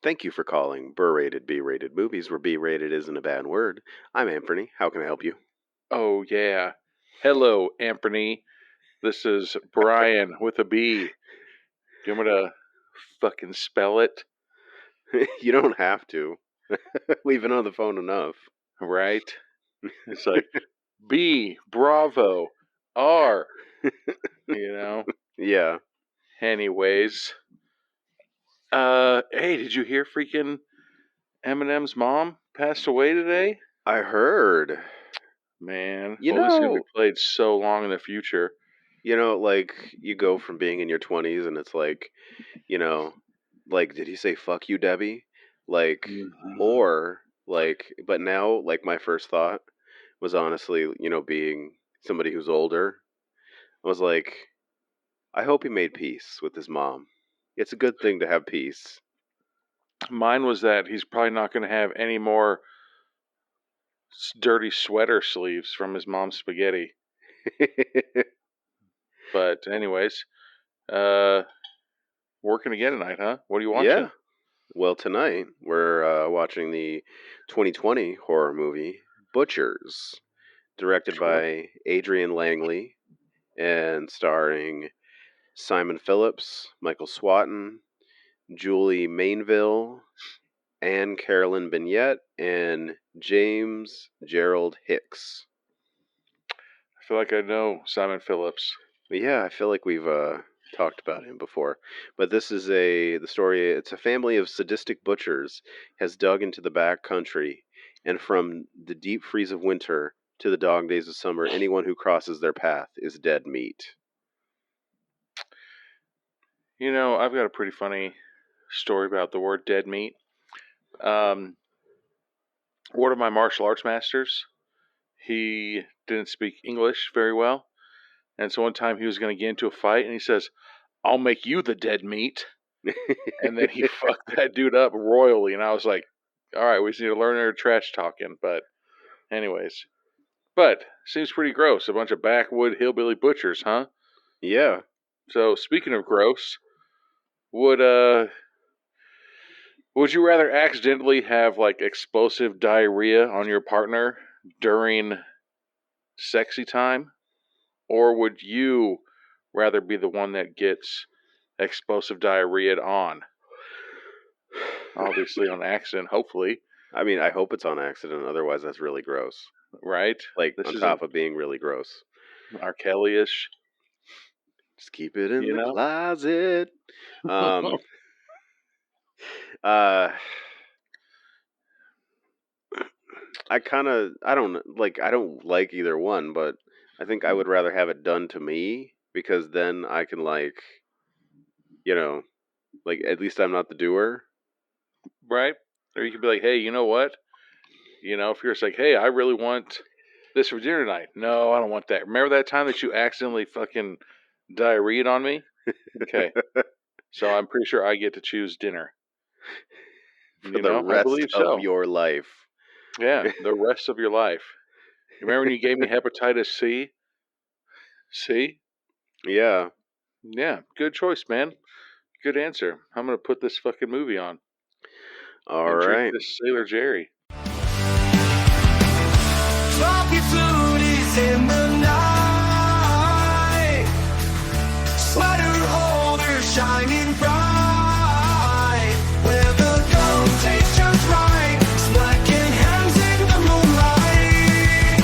Thank you for calling Burr-rated, B-rated movies, where B-rated isn't a bad word. I'm Anthony. How can I help you? Oh, yeah. Hello, Anferny. This is Brian with a B. Do you want me to fucking spell it? You don't have to. We've been on the phone enough. Right? It's like B, Bravo, R. Yeah. Anyways. Hey, did you hear freaking Eminem's mom passed away today? I heard. Man. This is going to be played so long in the future. Like, you go from being in your 20s and it's like, did he say fuck you, Debbie? Like, or, but now, my first thought was honestly, being somebody who's older, I was like, I hope he made peace with his mom. It's a good thing to have peace. Mine was that he's probably not going to have any more dirty sweater sleeves from his mom's spaghetti. But anyways, working again tonight, huh? What are you watching? Yeah. Well, tonight we're watching the 2020 horror movie Butchers, directed by Adrian Langley and starring Simon Phillips, Michael Swatton, Julie Mainville, Anne-Carolyne Binette, and James Gerald Hicks. I feel like I know Simon Phillips. Yeah, I feel like we've talked about him before. But this is the story. It's a family of sadistic butchers has dug into the back country, and from the deep freeze of winter to the dog days of summer, anyone who crosses their path is dead meat. I've got a pretty funny story about the word dead meat. One of my martial arts masters, he didn't speak English very well. And so one time he was going to get into a fight and he says, "I'll make you the dead meat." And then he fucked that dude up royally. And I was like, all right, we just need to learn our trash talking. But anyways, seems pretty gross. A bunch of backwood hillbilly butchers, huh? Yeah. So speaking of gross, would you rather accidentally have explosive diarrhea on your partner during sexy time, or would you rather be the one that gets explosive diarrhea on? Obviously on accident, hopefully. I mean, I hope it's on accident. Otherwise, that's really gross. Right? On top of being really gross. R. Kelly-ish. Just keep it in the closet. I don't like either one, but I think I would rather have it done to me, because then I can at least I'm not the doer. Right? Or you could be like, hey, you know what? If you're just like, hey, I really want this for dinner tonight. No, I don't want that. Remember that time that you accidentally fucking diarrheaed on me? Okay. So I'm pretty sure I get to choose dinner. For the rest of your life. Yeah, the rest of your life. Remember when you gave me hepatitis C? See? Yeah. Yeah, good choice, man. Good answer. I'm going to put this fucking movie on. All right. Drink this Sailor Jerry. Smoky flute in the night. Sweater holder shining bright. Where the gold tastes just right. Splacking hands in the moonlight.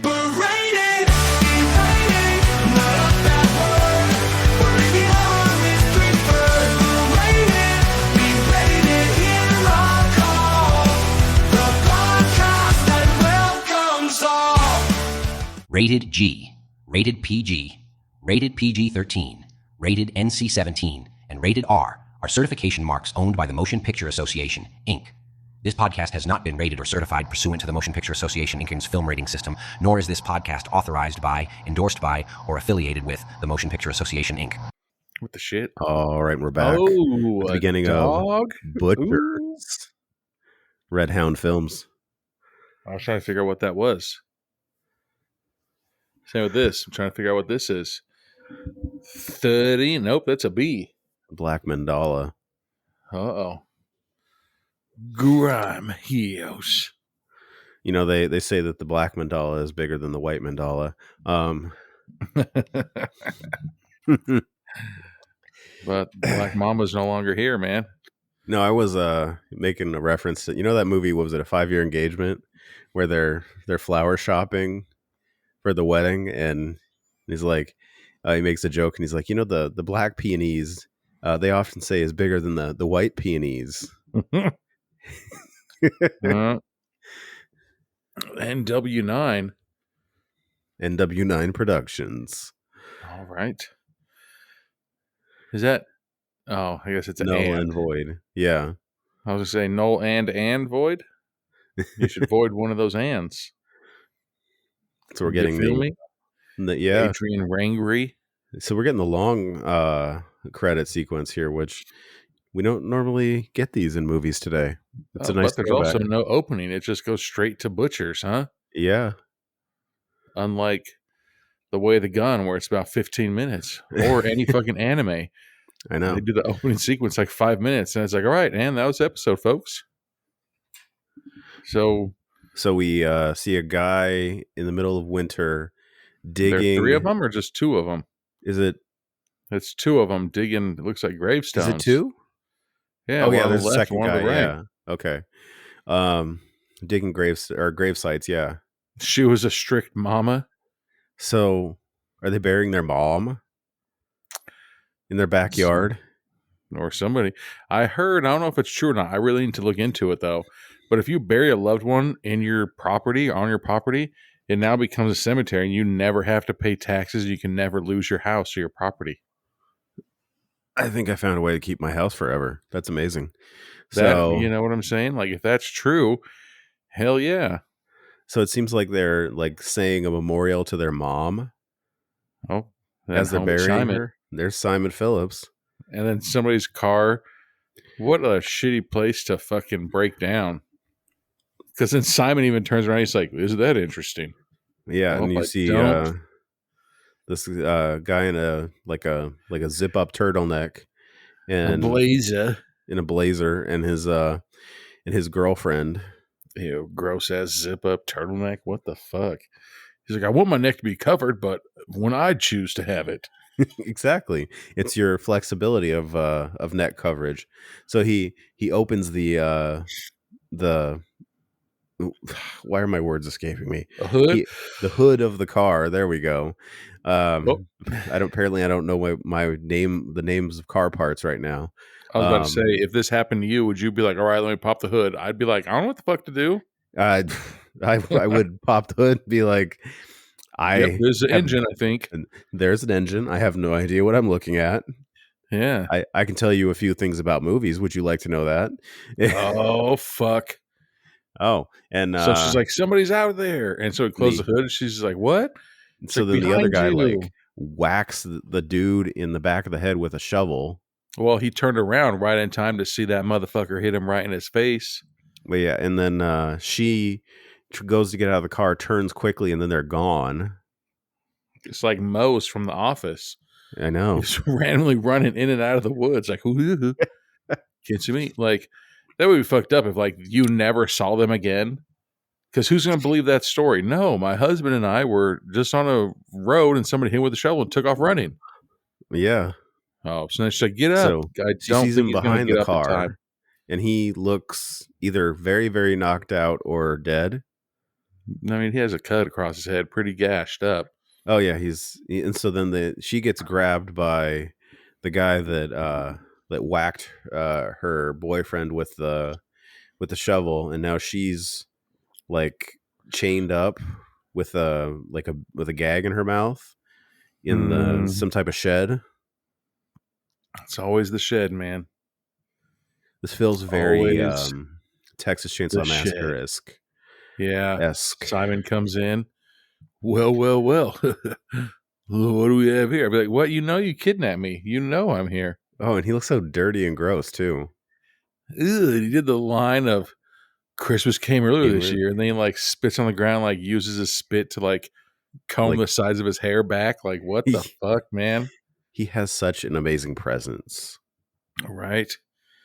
Berated, berated, not a bad word. We're beyond this preferred. Berated, hear our call. The podcast that welcomes all. Rated G, rated PG, rated PG-13, rated NC-17, and rated R are certification marks owned by the Motion Picture Association, Inc. This podcast has not been rated or certified pursuant to the Motion Picture Association, Inc.'s film rating system, nor is this podcast authorized by, endorsed by, or affiliated with the Motion Picture Association, Inc. What the shit? All right, we're back. Oh, at the beginning of Butchers. Red Hound Films. I was trying to figure out what that was. Same with this. I'm trying to figure out what this is. 30. Nope, that's a B. Black Mandala. Uh-oh. Grime heels. You know, they say that the black mandala is bigger than the white mandala. But Black Mama's no longer here, man. No, I was making a reference to, you know, that movie, what was it, A 5-Year Engagement, where they're flower shopping for the wedding, and he's like, he makes a joke, and he's like, you know, the black peonies, they often say is bigger than the white peonies. NW9. NW9 Productions. All right. Is that? Oh, I guess it's an Null and. and void. Yeah. I was going to say null and void. You should void one of those ands. So we're getting you feel me? Yeah. Adrian Langley. So we're getting the long credit sequence here, which we don't normally get these in movies today. It's a nice but there's throwback. also no opening. It just goes straight to butchers, huh? Yeah. Unlike The Way of the Gun, where it's about 15 minutes, or any fucking anime. I know. They do the opening sequence like 5 minutes, and it's like, all right, and that was the episode, folks. So we see a guy in the middle of winter digging. There are 3 of them, or just 2 of them? Is it? It's 2 of them digging. It looks like gravestones. Is it 2? Yeah. Oh yeah, there's the a left, second one guy. on the right. Yeah. Okay. Digging grave sites. Yeah. She was a strict mama. So, are they burying their mom in their backyard? Or somebody. I heard, I don't know if it's true or not. I really need to look into it though. But if you bury a loved one in your property, on your property, it now becomes a cemetery, and you never have to pay taxes. You can never lose your house or your property. I think I found a way to keep my house forever. That's amazing. So, you know what I'm saying? Like, if that's true, hell yeah. So it seems like they're like saying a memorial to their mom. Oh, as they're burying her. There's Simon Phillips. And then somebody's car. What a shitty place to fucking break down. Because then Simon even turns around. He's like, "Isn't that interesting?" Yeah, and you see this guy in a zip up turtleneck and a blazer, and his girlfriend. Gross ass zip up turtleneck. What the fuck? He's like, I want my neck to be covered, but when I choose to have it. Exactly. It's your flexibility of neck coverage. So he opens the why are my words escaping me? A hood? The hood of the car. There we go. I don't know the names of car parts right now. I was about to say, if this happened to you, would you be like, all right, let me pop the hood? I'd be like, I don't know what the fuck to do. I would pop the hood and be like, there's an engine, I think. There's an engine. I have no idea what I'm looking at. Yeah. I can tell you a few things about movies. Would you like to know that? Oh, fuck. Oh, and so she's like, somebody's out there. And so he closed the hood, and she's like, what? So like, then the other guy like whacks the dude in the back of the head with a shovel. Well, he turned around right in time to see that motherfucker hit him right in his face. But yeah, and then she goes to get out of the car, turns quickly, and then they're gone. It's like Moe's from The Office. I know. He's randomly running in and out of the woods, like, can't see me. Like, that would be fucked up if, like, you never saw them again. Because who's going to believe that story? No, my husband and I were just on a road, and somebody hit with a shovel and took off running. Yeah. Oh, so then she's like, get up. So she sees him behind the car, and he looks either very, very knocked out or dead. I mean, he has a cut across his head, pretty gashed up. Oh yeah, and so then she gets grabbed by the guy that whacked her boyfriend with the shovel, and now she's like chained up with a gag in her mouth in some type of shed. It's always the shed, man. This feels very Texas Chainsaw Massacre-esque. Yeah. Esque. Simon comes in. Well. What do we have here? I'd be like, what? You know you kidnapped me. You know I'm here. Oh, and he looks so dirty and gross, too. Ew, he did the line of Christmas came earlier this year, and then he, like, spits on the ground, like, uses his spit to, like, comb the sides of his hair back. Like, what the fuck, man? He has such an amazing presence. Right.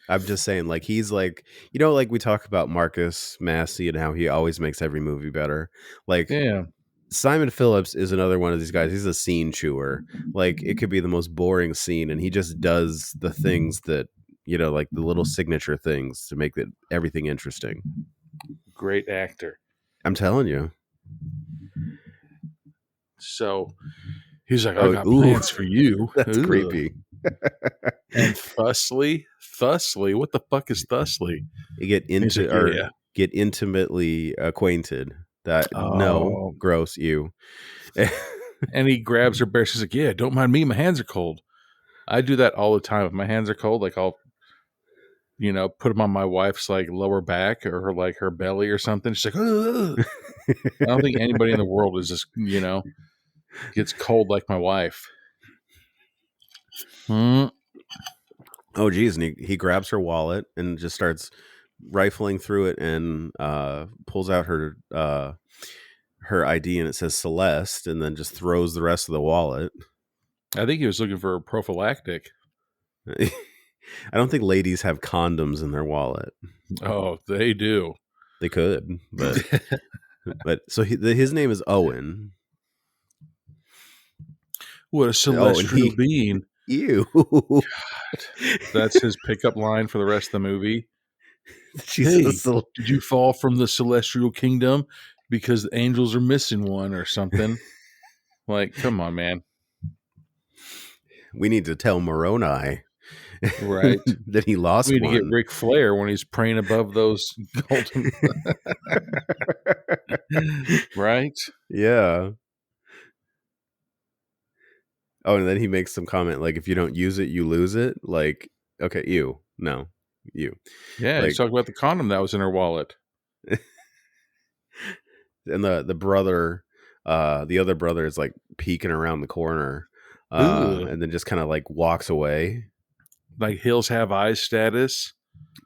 I'm just saying, like, he's like, like we talk about Marcus Massey and how he always makes every movie better. Like, Yeah. Simon Phillips is another one of these guys. He's a scene chewer. Like, it could be the most boring scene, and he just does the things that, like the little signature things to make everything interesting. Great actor. I'm telling you. So he's like, I got plans for you. That's creepy. And Thusly, what the fuck is Thusly? You get intimately acquainted. No, gross, you. And he grabs her bare. She's like, yeah, don't mind me. My hands are cold. I do that all the time. If my hands are cold, like I'll, put them on my wife's like lower back or her like her belly or something. She's like, ugh. I don't think anybody in the world is just, gets cold like my wife. Oh, geez. And he grabs her wallet and just starts rifling through it and pulls out her ID, and it says Celeste, and then just throws the rest of the wallet. I think he was looking for a prophylactic. I don't think ladies have condoms in their wallet. Oh, they do. They could, but so his name is Owen. What a celestial being. Ew. God. That's his pickup line for the rest of the movie. Hey, did you fall from the celestial kingdom because the angels are missing one or something? Like, come on, man. We need to tell Moroni. Right. That he lost one. We need to get Ric Flair when he's praying above those golden... Right? Yeah. Oh, and then he makes some comment like, if you don't use it, you lose it. Like, okay, you. No, you. Yeah, he's talking about the condom that was in her wallet. And the brother, the other brother is like peeking around the corner and then just kind of like walks away. Like Hills Have Eyes status.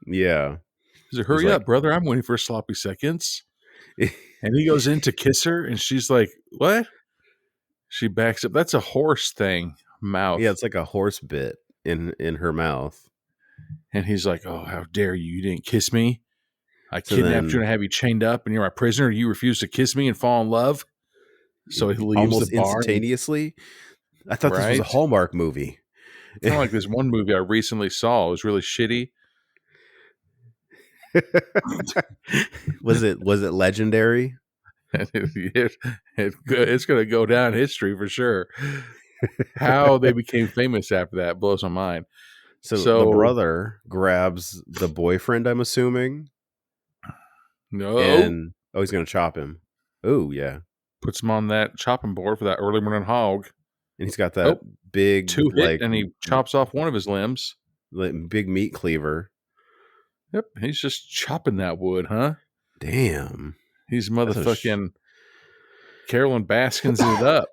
Yeah. He's like, hurry up, brother. I'm waiting for sloppy seconds. And he goes in to kiss her, and she's like, what? She backs up. That's a horse thing. Mouth. Yeah, it's like a horse bit in her mouth. And he's like, oh, how dare you? You didn't kiss me. I kidnapped you and have you chained up, and you're my prisoner. You refuse to kiss me and fall in love. So he leaves almost the bar instantaneously. I thought this was a Hallmark movie. Kind of like this one movie I recently saw. It was really shitty. Was it legendary? It's going to go down history for sure. How they became famous after that blows my mind. So the brother grabs the boyfriend, I'm assuming. No. And he's going to chop him. Oh, yeah. Puts him on that chopping board for that early morning hog. And he's got that big... and he chops off one of his limbs. Big meat cleaver. Yep, he's just chopping that wood, huh? Damn. He's motherfucking Carolyn Baskins it up.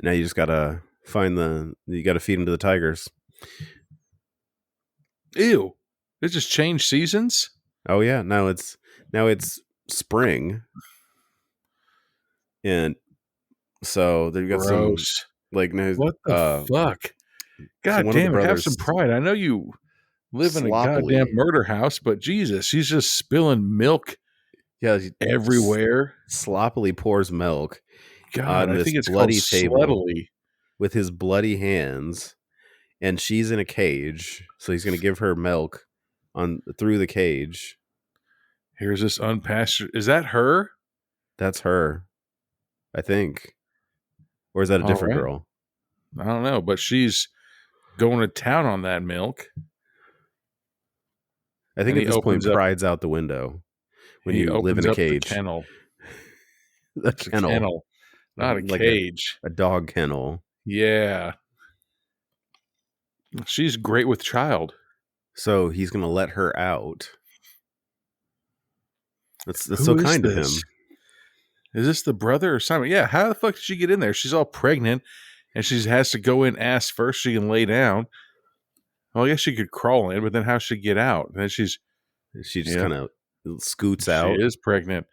Now you just got to you got to feed him to the tigers. Ew. It just changed seasons? Oh, yeah. Now it's spring. And so they've got some like what the fuck? God damn it! Have some pride. I know you live in a goddamn murder house, but Jesus, he's just spilling milk. Yeah, everywhere. Sloppily pours milk. God, on I this think it's bloody called table with his bloody hands, and she's in a cage. So he's going to give her milk through the cage. Here's this unpastured. Is that her? That's her. I think. Or is that a different girl? I don't know, but she's going to town on that milk. I think at this point, pride's out the window when you live in a cage. The kennel. A kennel. Not a cage. A dog kennel. Yeah. She's great with child. So he's going to let her out. That's so kind of him. Is this the brother or Simon? Yeah, how the fuck did she get in there? She's all pregnant, and she has to go in ass first. She can lay down. Well, I guess she could crawl in, but then how should she get out? And then she just kind of scoots out. She is pregnant.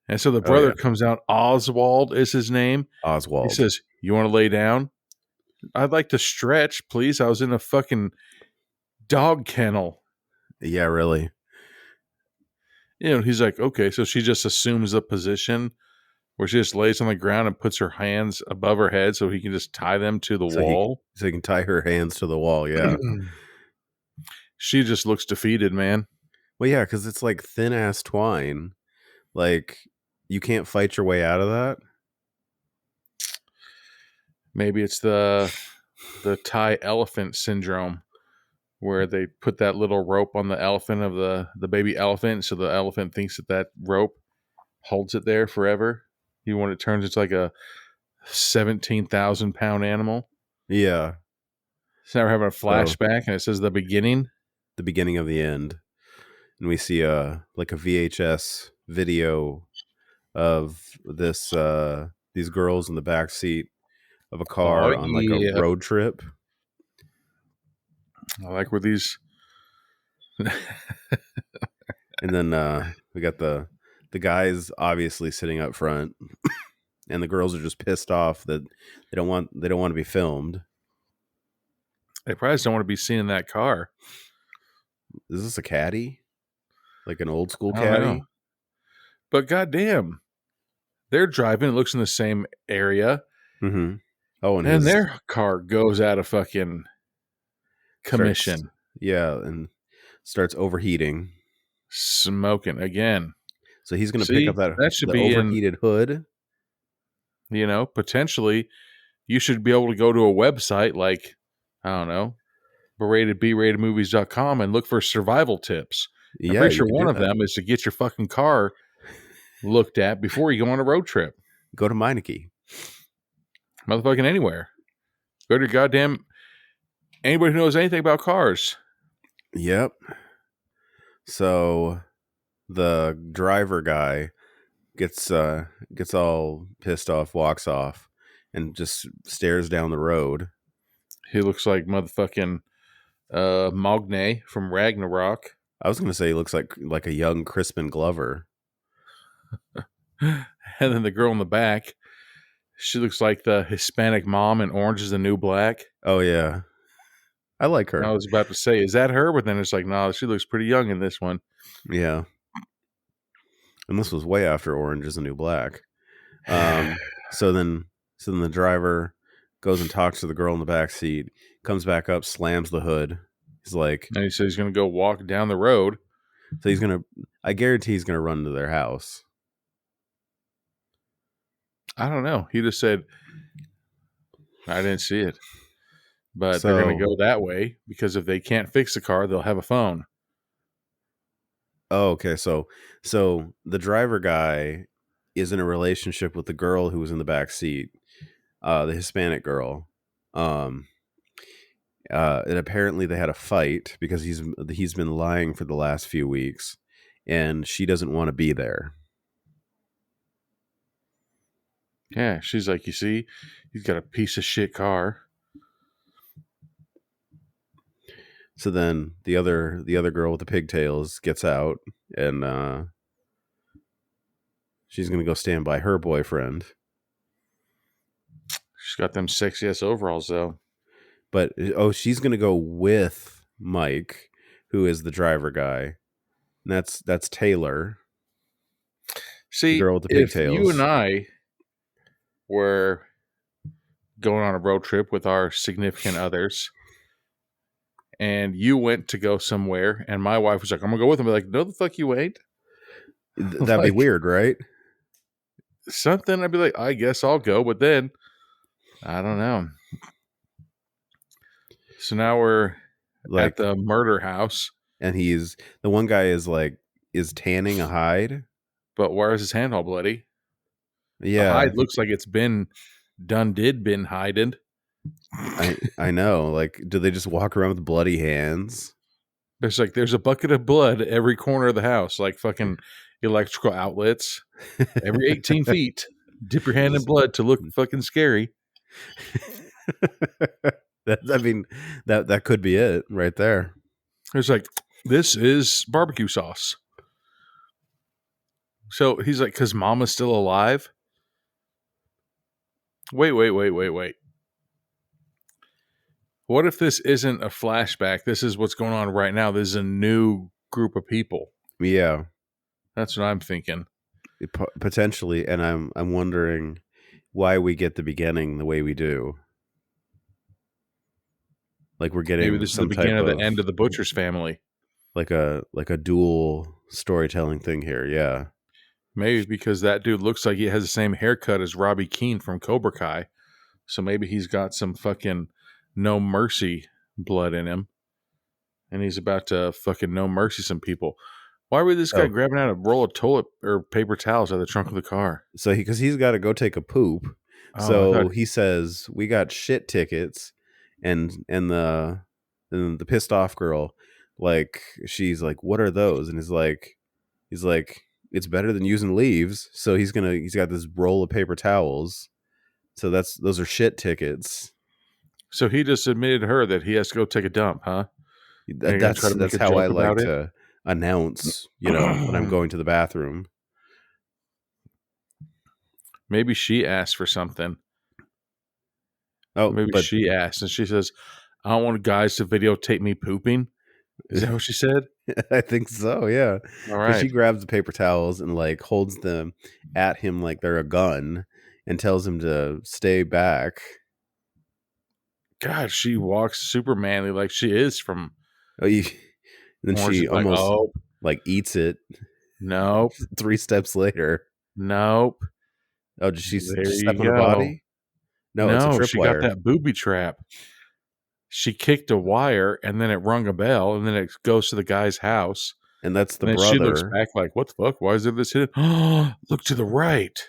And so the brother comes out. Oswald is his name. Oswald. He says, you want to lay down? I'd like to stretch, please. I was in a fucking dog kennel. Yeah, really. He's like, okay, so she just assumes the position where she just lays on the ground and puts her hands above her head so he can just tie them to the wall. So he can tie her hands to the wall. Yeah. She just looks defeated, man. Well, yeah, because it's like thin ass twine. Like, you can't fight your way out of that. Maybe it's the tie elephant syndrome, where they put that little rope on the elephant of the baby elephant, so the elephant thinks that rope holds it there forever. When it turns into like a 17,000-pound animal. Yeah. So now we're having a flashback, and it says the beginning of the end, and we see like a VHS video of these girls in the back seat of a car on like a road trip. I like where these. And then we got the guys obviously sitting up front, and the girls are just pissed off that they don't want to be filmed. They probably just don't want to be seen in that car. Is this a caddy? Like an old school I don't caddy? know. But goddamn, they're driving. It looks in the same area. Mm-hmm. Oh, and their car goes out of fucking commission. And starts overheating. Smoking again. So he's going to pick up that should be overheated hood. Potentially you should be able to go to a website like, I don't know, BratedMovies.com and look for survival tips. I'm pretty sure one of them is to get your fucking car looked at before you go on a road trip. Go to Meineke. Motherfucking anywhere. Go to goddamn anybody who knows anything about cars. Yep. So the driver guy gets all pissed off, walks off, and just stares down the road. He looks like motherfucking Magne from Ragnarok. I was gonna say he looks like a young Crispin Glover. And then the girl in the back, she looks like the Hispanic mom in Orange is the New Black. Oh yeah, I like her. I was about to say, is that her? But then it's like, no, she looks pretty young in this one. Yeah. And this was way after Orange is the New Black. So then the driver goes and talks to the girl in the back seat, comes back up, slams the hood. He's like, and he says he's going to go walk down the road. So I guarantee he's going to run into their house. I don't know. He just said, I didn't see it. But they're going to go that way because if they can't fix the car, they'll have a phone. Oh, okay. So the driver guy is in a relationship with the girl who was in the back seat, the Hispanic girl. And apparently they had a fight because he's been lying for the last few weeks, and she doesn't want to be there. Yeah, she's like, you see, he's got a piece of shit car. So then the other girl with the pigtails gets out, and she's gonna go stand by her boyfriend. She's got them sexy ass overalls though. But she's gonna go with Mike, who is the driver guy. And that's Taylor. See, the girl with the pigtails. If you and I were going on a road trip with our significant others, and you went to go somewhere, and my wife was like, I'm going to go with them. I'd be like, no, the fuck you ain't. That'd be weird, right? Something, I'd be like, I guess I'll go. But then, I don't know. So now we're at the murder house. And the one guy is tanning a hide. But where is his hand all bloody? Yeah. The hide looks like it's been hided. I know. Like, do they just walk around with bloody hands? There's a bucket of blood every corner of the house, like fucking electrical outlets. Every 18 feet, dip your hand in blood to look fucking scary. That could be it right there. It's like, this is barbecue sauce. So he's like, because Mama's still alive? Wait. What if this isn't a flashback? This is what's going on right now. This is a new group of people. Yeah, That's what I'm thinking. potentially, and I'm wondering why we get the beginning the way we do. Like we're getting Maybe this is the some type beginning of of the end of the Butcher's family. like a dual storytelling thing here. Yeah. Maybe because that dude looks like he has the same haircut as Robbie Keane from Cobra Kai. So maybe he's got some fucking no mercy blood in him. And he's about to fucking no mercy some people. Why were this guy grabbing out a roll of toilet or paper towels out of the trunk of the car? So because he's got to go take a poop. Oh, So he says, "We got shit tickets," and the pissed off girl, like she's like, "What are those?" And he's like, "It's better than using leaves." So he's got this roll of paper towels. So those are shit tickets. So he just admitted her that he has to go take a dump, huh? That's how I like to announce, when I'm going to the bathroom. Maybe she asked for something. Oh, maybe she asked, and she says, "I don't want guys to videotape me pooping." Is that what she said? I think so, yeah. All right. She grabs the paper towels and like holds them at him like they're a gun and tells him to stay back. God, she walks super manly like she is from. And then she almost eats it. Nope. 3 steps later. Nope. Oh, did she step on her body? No, it's a tripwire. She got that booby trap. She kicked a wire, and then it rung a bell, and then it goes to the guy's house. And that's the and brother. She looks back like, what the fuck? Why is there this hidden? Oh, look to the right.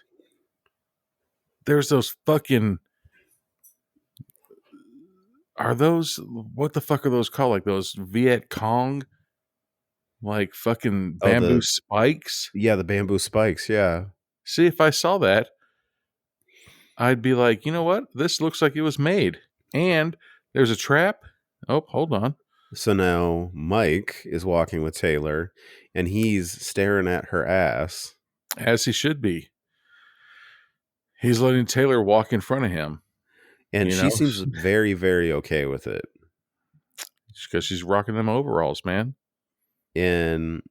There's those fucking... Are those... What the fuck are those called? Like those Viet Cong? Like fucking bamboo spikes? Yeah, the bamboo spikes, yeah. See, if I saw that, I'd be like, you know what? This looks like it was made. And there's a trap. Oh, hold on. So now Mike is walking with Taylor, and he's staring at her ass. As he should be. He's letting Taylor walk in front of him. And she seems very, very okay with it. Because she's rocking them overalls, man. And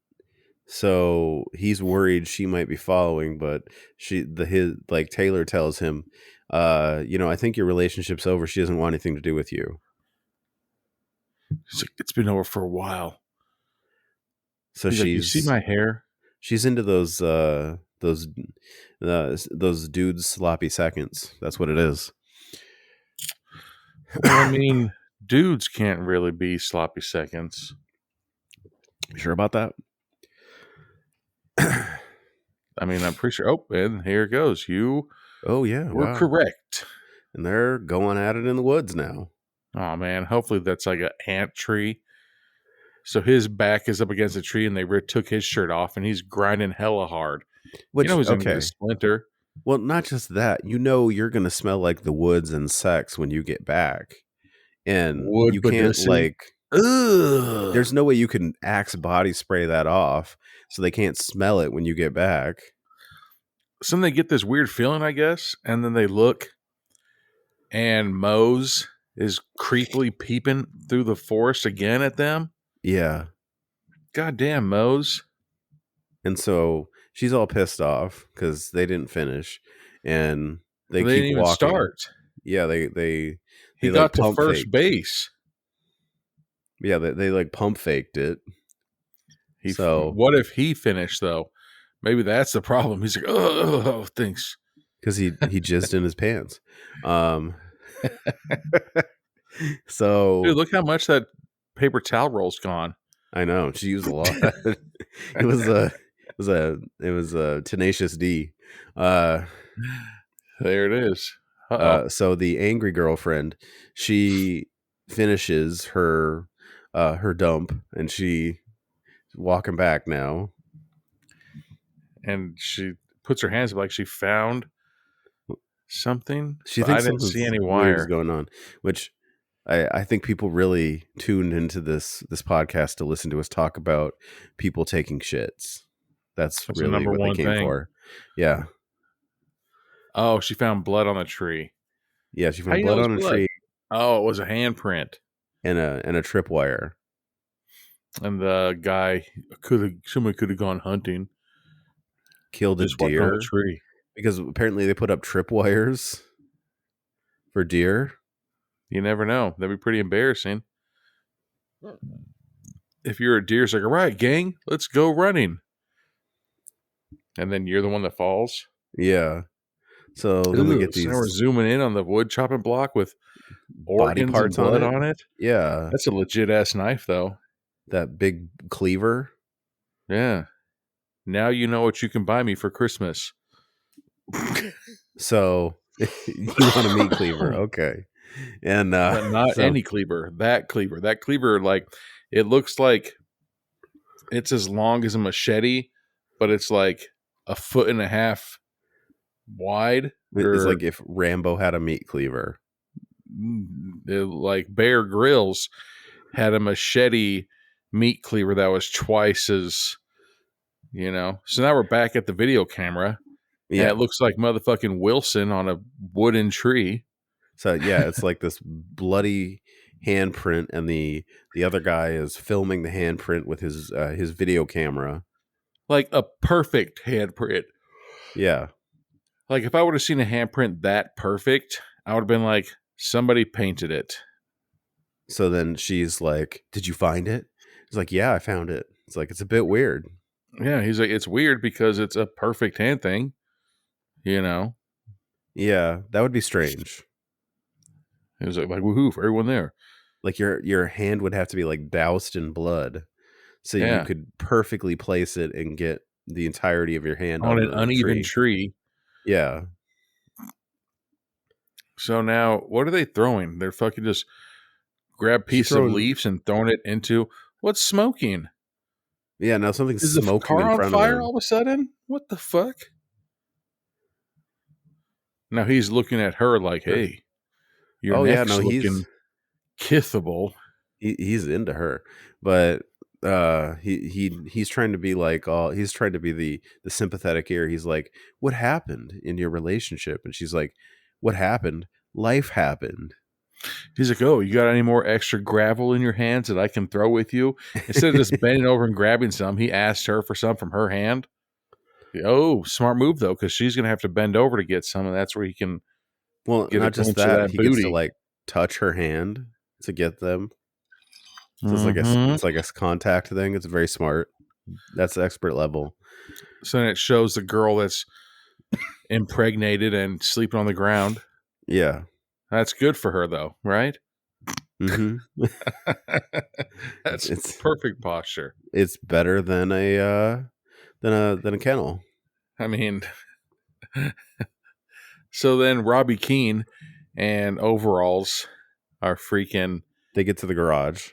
so he's worried she might be following, but Taylor tells him, I think your relationship's over. She doesn't want anything to do with you. She's like, it's been over for a while. So she's like, you see my hair? She's into those dudes sloppy seconds. That's what it is. Well, I mean, dudes can't really be sloppy seconds. You sure about that? I mean, I'm pretty sure. Oh, and here it goes. You were correct. And they're going at it in the woods now. Oh, man. Hopefully that's like an ant tree. So his back is up against a tree, and they took his shirt off, and he's grinding hella hard. Which, he's going to get a splinter. Well, not just that. You're going to smell like the woods and sex when you get back. And you can't, there's no way you can Axe body spray that off, so they can't smell it when you get back. So then they get this weird feeling, I guess, and then they look, and Mose is creepily peeping through the forest again at them. Yeah. Goddamn, Mose. And so she's all pissed off because they didn't finish, and they keep didn't even walking. Start. Yeah, they got to first base. Yeah, they like pump faked it. What if he finished though? Maybe that's the problem. He's like, oh, thanks, because he jizzed in his pants. So, dude, look how much that paper towel roll's gone. I know, she used a lot. It was a tenacious D. There it is. So the angry girlfriend, she finishes her dump, and she's walking back now, and she puts her hands up like she found something. She thinks I didn't see any wire going on, which I think people really tuned into this podcast to listen to us talk about people taking shits. That's really what they came for. Yeah. Oh, she found blood on the tree. Yeah, she found blood on a tree. Oh, it was a handprint. and a tripwire. And the guy somebody could have gone hunting. Killed a Just walked on a deer tree. because apparently they put up tripwires for deer. You never know. That'd be pretty embarrassing. If you're a deer, it's like, all right, gang, let's go running. And then you're the one that falls. Yeah. So then we get So these now we're zooming in on the wood chopping block with body organs parts and blood on it. on it. Yeah. That's a legit ass knife, though. That big cleaver. Yeah. Now you know what you can buy me for Christmas. So you want a meat cleaver. Okay. And But not any cleaver. That cleaver. That cleaver, like, it looks like it's as long as a machete, but it's like a 1.5 feet wide. it's like if Rambo had a meat cleaver. Like Bear Grylls had a machete meat cleaver that was twice as, So now we're back at the video camera. Yeah, it looks like motherfucking Wilson on a wooden tree. So yeah, it's like this bloody handprint, and the other guy is filming the handprint with his video camera. Like a perfect handprint. Yeah. Like if I would have seen a handprint that perfect, I would have been like, somebody painted it. So then she's like, "Did you find it?" He's like, "Yeah, I found it." It's like, it's a bit weird. Yeah, he's like, it's weird because it's a perfect hand thing. Yeah, that would be strange. It was like woohoo for everyone there. Like your hand would have to be like doused in blood, so you could perfectly place it and get the entirety of your hand on an uneven tree. Yeah. So now, what are they throwing? They're fucking just grab pieces of leaves and throwing it into what's smoking. Yeah, now something's Is smoking the car in front on fire of them. all of a sudden? What the fuck? Now he's looking at her like, "Hey, your neck's looking kissable." He's into her, but he's trying to be like he's trying to be the sympathetic ear. He's like, "What happened in your relationship?" And she's like, "What happened? Life happened." He's like, "Oh, you got any more extra gravel in your hands that I can throw with you?" Instead of just bending over and grabbing some, he asked her for some from her hand. Oh, smart move though, because she's gonna have to bend over to get some, and that's where he can. Well, get not just that, he gets to like touch her hand to get them. So it's like a contact thing. It's very smart. That's expert level. So then it shows the girl that's impregnated and sleeping on the ground. Yeah, that's good for her though, right? Mm-hmm. It's perfect posture. It's better than a kennel. I mean, so then Robbie Keane and overalls are freaking. They get to the garage.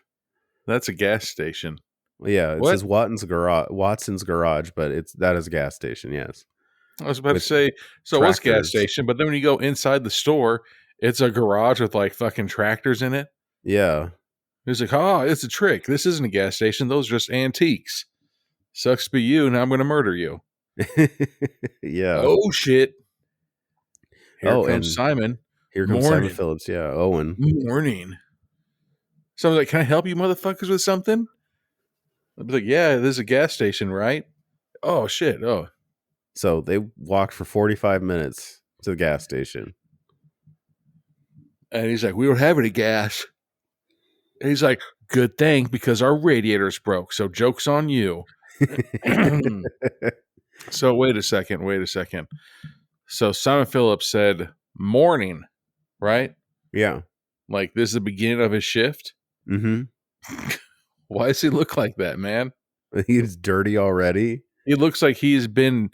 That's a gas station. Yeah, it says Watson's garage, but that is a gas station. Yes, I was about to say, so what's gas station? But then when you go inside the store, it's a garage with like fucking tractors in it. Yeah, it's like, it's a trick. This isn't a gas station. Those are just antiques. Sucks to be you. Now I'm going to murder you. Yeah. Oh shit. Here comes Simon. Here comes Simon Phillips. Yeah, Owen. Morning. So I was like, "Can I help you motherfuckers with something?" I'd be like, "Yeah, this is a gas station, right?" Oh shit. Oh. So they walked for 45 minutes to the gas station. And he's like, "We don't have any gas." And he's like, "Good thing, because our radiator's broke. So joke's on you." So wait a second. So Simon Phillips said morning, right? Yeah. Like this is the beginning of his shift? Mm-hmm. Why does he look like that, man? He's dirty already. He looks like he's been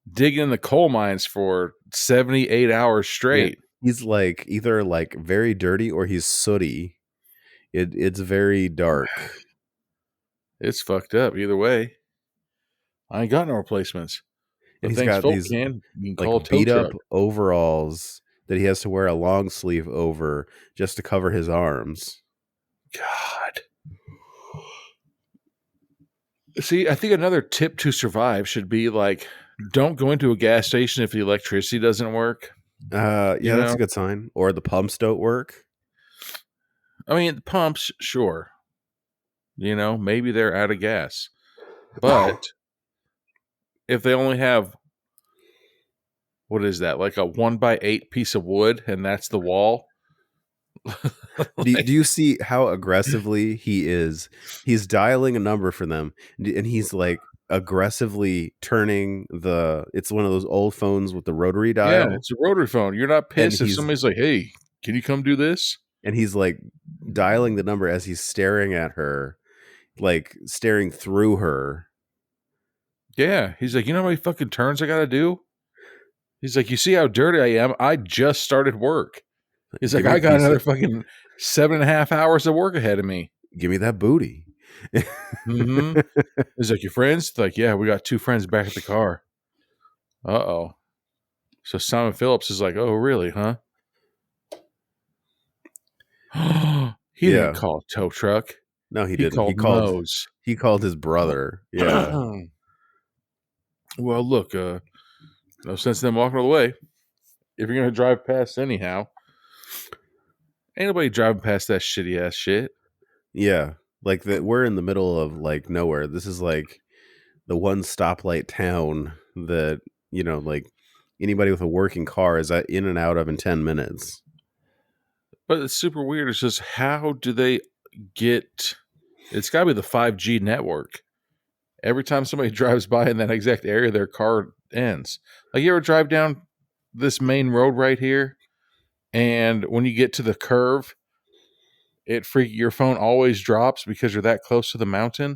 digging in the coal mines for 78 hours straight. Yeah. He's like either like very dirty or he's sooty. It's very dark. It's fucked up either way. I ain't got no replacements. And he's got these like beat up overalls that he has to wear a long sleeve over just to cover his arms. God. See, I think another tip to survive should be like, don't go into a gas station if the electricity doesn't work. Yeah, that's a good sign. Or the pumps don't work. I mean, the pumps, sure. Maybe they're out of gas. But if they only have, what is that, like a 1x8 piece of wood, and that's the wall? Do you see how aggressively he is? He's dialing a number for them, and he's like aggressively turning it's one of those old phones with the rotary dial. Yeah, it's a rotary phone. You're not pissed if he's- somebody's like, hey, can you come do this? And he's like dialing the number as he's staring at her, like staring through her. Yeah, he's like, you know how many fucking turns I gotta do? He's like, you see how dirty I am? I just started work. He's like, Give me I a got piece another of- fucking 7.5 hours of work ahead of me. Give me that booty. Mm-hmm. He's like, your friends? Like, yeah, we got 2 friends back at the car. Uh-oh. So Simon Phillips is like, oh, really, huh? He Yeah. didn't call a tow truck. No, he He didn't. called He called his brother. Yeah. Well, look, no sense in them walking all the way. If you're going to drive past anyhow, ain't nobody driving past that shitty ass shit. Yeah. Like that we're in the middle of like nowhere. This is like the one stoplight town that, like anybody with a working car is in and out of in 10 minutes. But it's super weird. It's just, how do they get... It's got to be the 5G network. Every time somebody drives by in that exact area, their car ends. Like, you ever drive down this main road right here, and when you get to the curve, your phone always drops because you're that close to the mountain?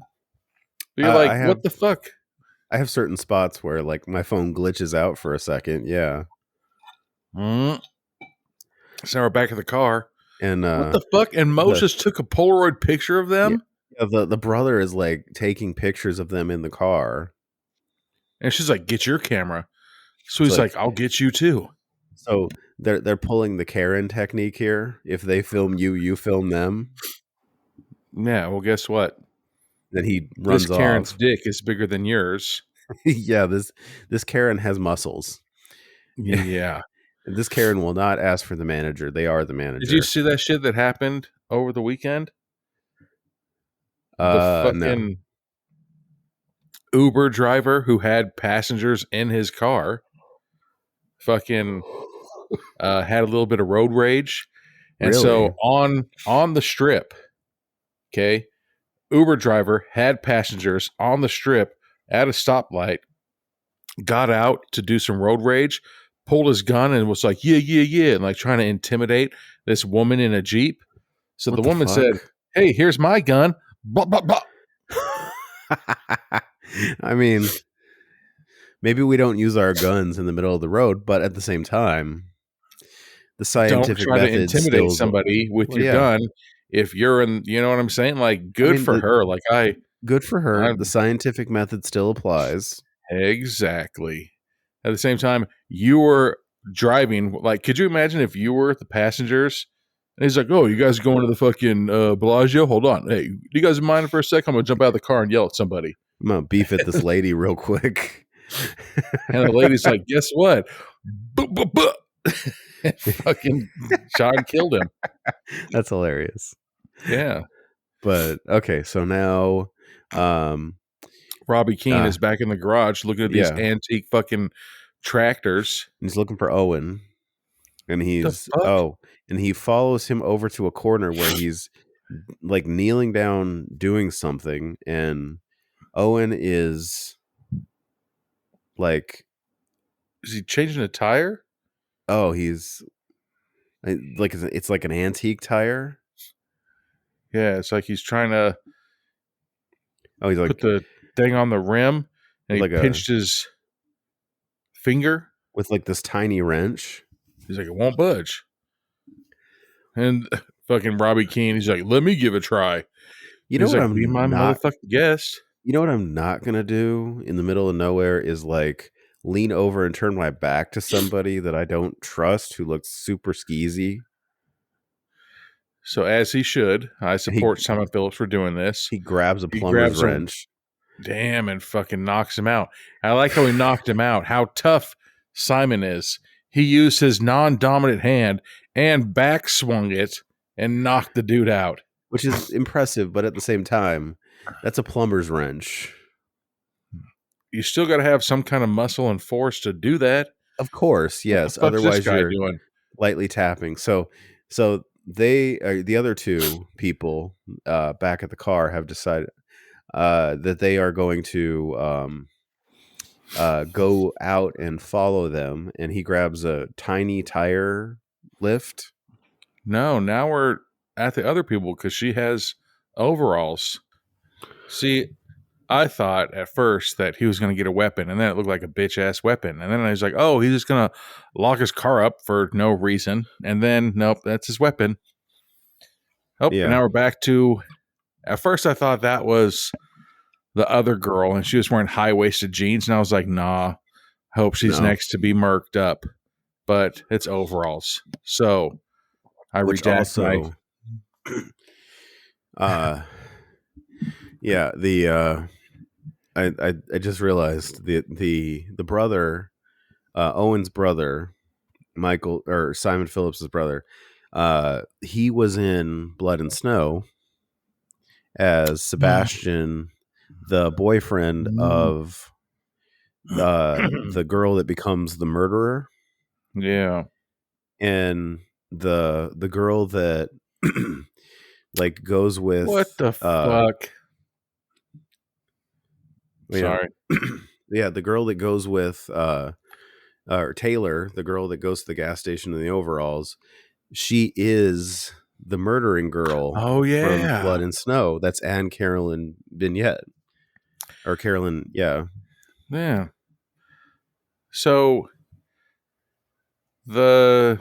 But you're like, what the fuck? I have certain spots where like my phone glitches out for a second. Yeah. So we're back at the car. And what the fuck? And Moses took a Polaroid picture of them? Yeah, the brother is like taking pictures of them in the car. And she's like, get your camera. So he's like, I'll get you too. So they're pulling the Karen technique here. If they film you, you film them. Yeah, well, guess what? Then he runs this Karen's off. dick is bigger than yours. Yeah, this Karen has muscles. Yeah. This Karen will not ask for the manager. They are the manager. Did you see that shit that happened over the weekend? The fucking Uber driver who had passengers in his car fucking had a little bit of road rage. And so on the strip, okay, Uber driver had passengers on the strip at a stoplight, got out to do some road rage, pulled his gun and was like, yeah, and like trying to intimidate this woman in a Jeep. So the woman said, hey, here's my gun. Blah, blah, blah. I mean, maybe we don't use our guns in the middle of the road, but at the same time, the scientific don't try to method intimidate somebody with your gun if you're in, you know what I'm saying? Like, good for her. Like, good for her. The scientific method still applies. Exactly. At the same time, you were driving. Like, could you imagine if you were the passengers? And he's like, oh, you guys going to the fucking Bellagio? Hold on. Hey, do you guys mind for a sec? I'm going to jump out of the car and yell at somebody. I'm going to beef at this lady real quick. And the lady's like, guess what? Fucking Sean killed him. That's hilarious. Yeah. But, okay, so now... Robbie Keane is back in the garage looking at these antique fucking tractors. He's looking for Owen. And and he follows him over to a corner where he's like kneeling down doing something, and Owen is like, is he changing a tire? Oh, he's like, it's like an antique tire. Yeah, it's like he's trying to he's like put the thing on the rim, and like he pinched his finger with like this tiny wrench. He's like, it won't budge. And fucking Robbie Keane, he's like, let me give it a try. You know what? Be my motherfucking guest. You know what I'm not gonna do in the middle of nowhere is like lean over and turn my back to somebody that I don't trust who looks super skeezy. So as he should, I support Simon Phillips for doing this. He grabs a plumber's wrench. Damn, and fucking knocks him out. I like how he knocked him out. How tough Simon is. He used his non-dominant hand and back swung it and knocked the dude out. which is impressive, but at the same time, that's a plumber's wrench. You still got to have some kind of muscle and force to do that. Of course, yes. What the fuck's this Otherwise, guy you're doing? lightly tapping. So they the other two people back at the car have decided that they are going to go out and follow them, and he grabs a tiny tire lift. No, now we're at the other people because she has overalls. See, I thought at first that he was going to get a weapon, and then it looked like a bitch-ass weapon. And then I was like, oh, he's just going to lock his car up for no reason. And then, nope, that's his weapon. Oh, Yeah. and now we're back to... At first, I thought that was the other girl, and she was wearing high-waisted jeans. And I was like, nah, hope she's No. next to be murked up. But it's overalls. So, I Which redact also, yeah, the I just realized the brother, Owen's brother, Michael or Simon Phillips' brother, he was in Blood and Snow as Sebastian, the boyfriend of the girl that becomes the murderer, Yeah. and the girl that like goes with What the fuck? yeah. Sorry. Yeah, the girl that goes with or Taylor, the girl that goes to the gas station in the overalls, she is the murdering girl Oh, yeah. from Blood and Snow. That's Anne-Carolyne Binette. Or Carolyn, yeah. Yeah. So the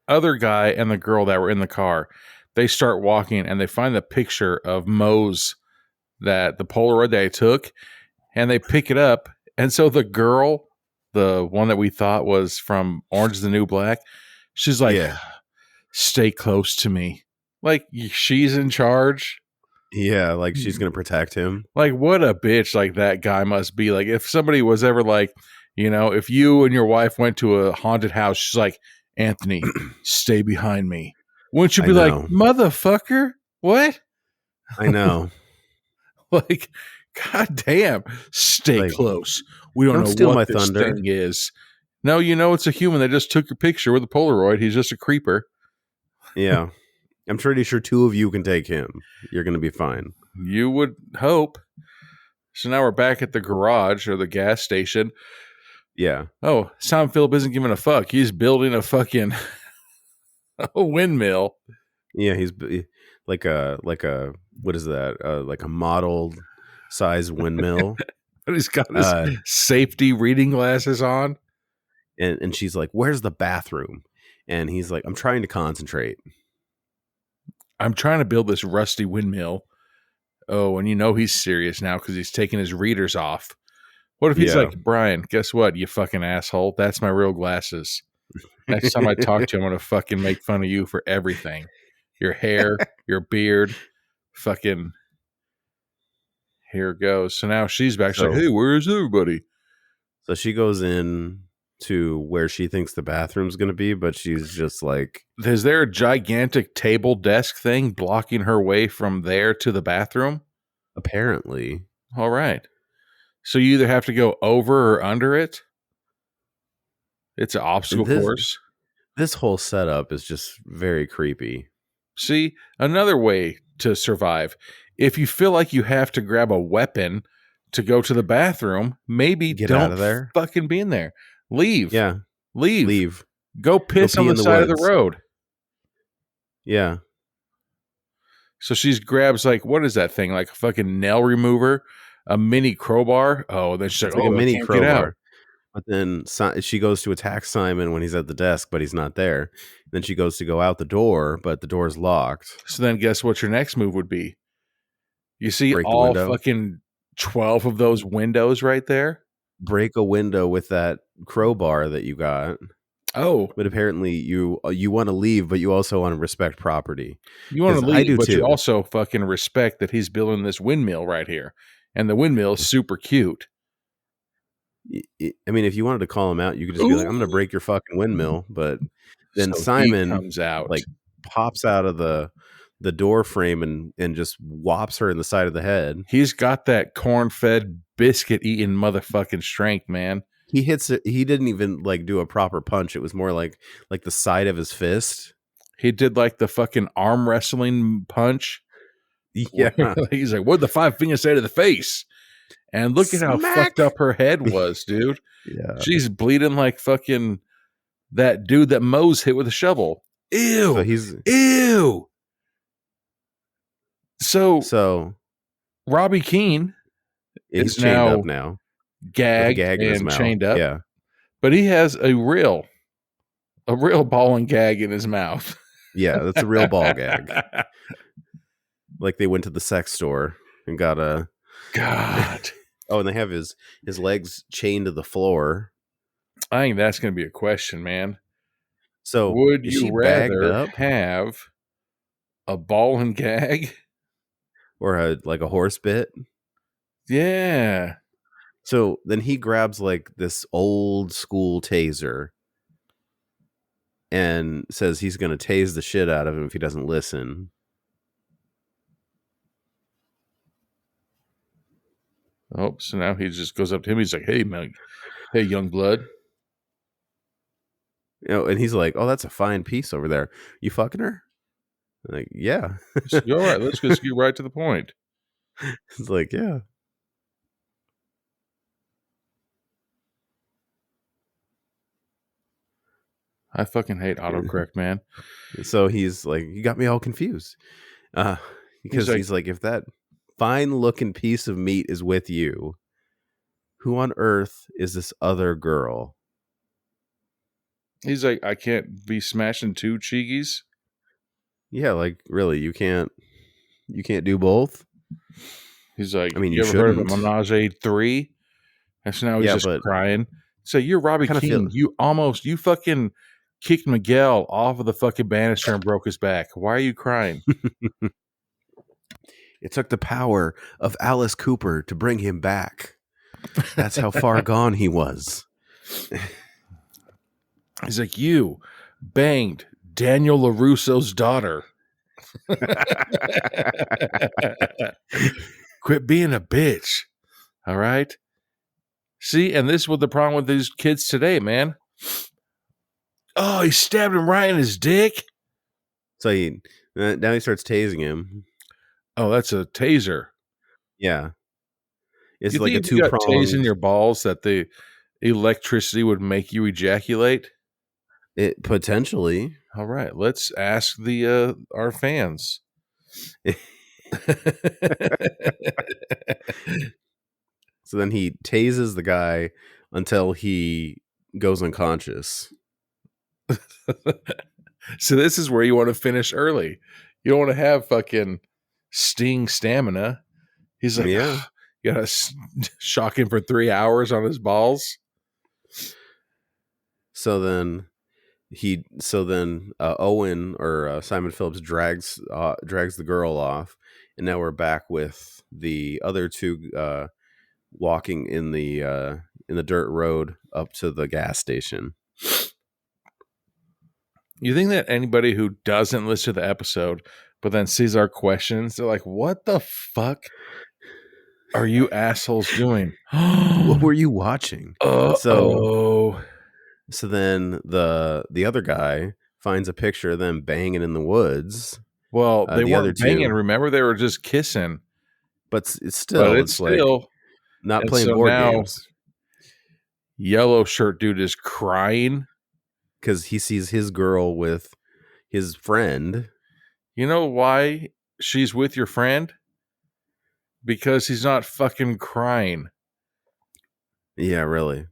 other guy and the girl that were in the car, they start walking and they find the picture of Moe's, that the Polaroid that I took, and they pick it up. And so the girl, the one that we thought was from Orange is the New Black, she's like, Yeah. stay close to me. Like, she's in charge. Yeah, like she's going to protect him. Like, what a bitch like that guy must be. Like, if somebody was ever like, you know, if you and your wife went to a haunted house, she's like, Anthony, stay behind me. Wouldn't you I be like, know. motherfucker? What? I know. Like, god damn, stay Like, close. We don't don't know steal what my this thunder. thing is. No, you know it's a human that just took your picture with a Polaroid. He's just a creeper. Yeah. I'm pretty sure two of you can take him. You're going to be fine. You would hope. So now we're back at the garage or the gas station. Yeah. Oh, Simon Phillips isn't giving a fuck. He's building a fucking a windmill. Yeah, he's like a what is that? Like a model size windmill. He's got his safety reading glasses on. And she's like, "Where's the bathroom?" And he's like, "I'm trying to concentrate." I'm trying to build this rusty windmill. Oh, and you know he's serious now because he's taking his readers off. What if he's Yeah. like, Brian, guess what, you fucking asshole? That's my real glasses. Next time I talk to you, I'm going to fucking make fun of you for everything. Your hair, your beard, fucking... Here it goes. So now she's back. She's like, So- hey, where is everybody? So she goes in to where she thinks the bathroom's going to be, but she's just like, Is there a gigantic table desk thing blocking her way from there to the bathroom? apparently. All right. So you either have to go over or under it. It's an obstacle course. This whole setup is just very creepy. See, another way to survive. If you feel like you have to grab a weapon to go to the bathroom, maybe Get don't out of there. fucking be in there. Leave. Yeah, Leave. leave. Go piss Go on pee the in the side of the woods. road. Yeah. So she grabs like, what is that thing? Like a fucking nail remover, a mini crowbar. Oh, then she's like, It's like oh, a I mini can't get out. crowbar. But then she goes to attack Simon when he's at the desk, but he's not there. Then she goes to go out the door, but the door's locked. So then guess what your next move would be? You see Break the all window. fucking 12 of those windows right there? Break a window with that crowbar that you got. Oh, But apparently you want to leave, but you also want to respect property. you want to 'Cause I leave, do but you too. also fucking respect that he's building this windmill right here. And the windmill is super cute. I mean, if you wanted to call him out, you could just be like, "I'm going to break your fucking windmill." But then So he Simon comes out. like pops out of the door frame and just whops her in the side of the head. He's got that corn-fed, biscuit-eating motherfucking strength, man. He hits it. He didn't even like do a proper punch. It was more like the side of his fist. He did like the fucking arm wrestling punch. Yeah. He's like, what'd the 5 fingers say to the face? And look at how fucked up her head was, dude. Yeah. She's bleeding like fucking that dude that Mose hit with a shovel. Ew. Ew. So Robbie Keane is is chained now up now. gagged Gag in his and mouth. chained up. Yeah. But he has a real ball and gag in his mouth. Yeah, that's a real ball gag. Like they went to the sex store and got a God. Oh, and they have his legs chained to the floor. I think that's going to be a question, man. So would is she you bagged rather up have a ball and gag? or a horse bit? Yeah. So then he grabs like this old school taser and says he's going to tase the shit out of him if he doesn't listen. Oh, so now he just goes up to him. He's like, "Hey, man, hey, young blood." And he's like, "Oh, that's a fine piece over there. You fucking her?" I'm like, yeah. Like, all right, let's just get right to the point. It's like, yeah. I fucking hate autocorrect, man. So he's like, you got me all confused. Because he's like, if that fine looking piece of meat is with you, who on earth is this other girl? He's like, I can't be smashing 2 cheekies. Yeah, like really, you can't do both. He's like, I mean, you you ever heard of a shouldn't. Menage a 3? And so now he's just but crying. So you're Robbie kinda Keane. feel- You fucking kicked Miguel off of the fucking banister and broke his back. Why are you crying? It took the power of Alice Cooper to bring him back. That's how far gone he was. He's like, you banged Daniel LaRusso's daughter. Quit being a bitch. All right? See, and this is what the problem with these kids today, man. Oh, he stabbed him right in his dick. So now he starts tasing him. Oh, that's a taser. Yeah. It's You like a think if you got tased in 2-pronged. your balls that the electricity would make you ejaculate? It potentially. All right, let's ask the our fans. So then he tases the guy until he goes unconscious. So this is where you want to finish early. You don't want to have fucking sting stamina. He's like, Yeah. You gotta shock him for 3 hours on his balls. So then Owen or Simon Phillips drags the girl off, and now we're back with the other two walking in the dirt road up to the gas station. You think that anybody who doesn't listen to the episode but then sees our questions, they're like, what the fuck are you assholes doing? What were you watching? So then the other guy finds a picture of them banging in the woods. well, they the other weren't banging. two. Remember, they were just kissing. But it's still like not and playing so board now, games. Yellow shirt dude is crying Because he sees his girl with his friend. You know why she's with your friend? Because he's not fucking crying. Yeah, really.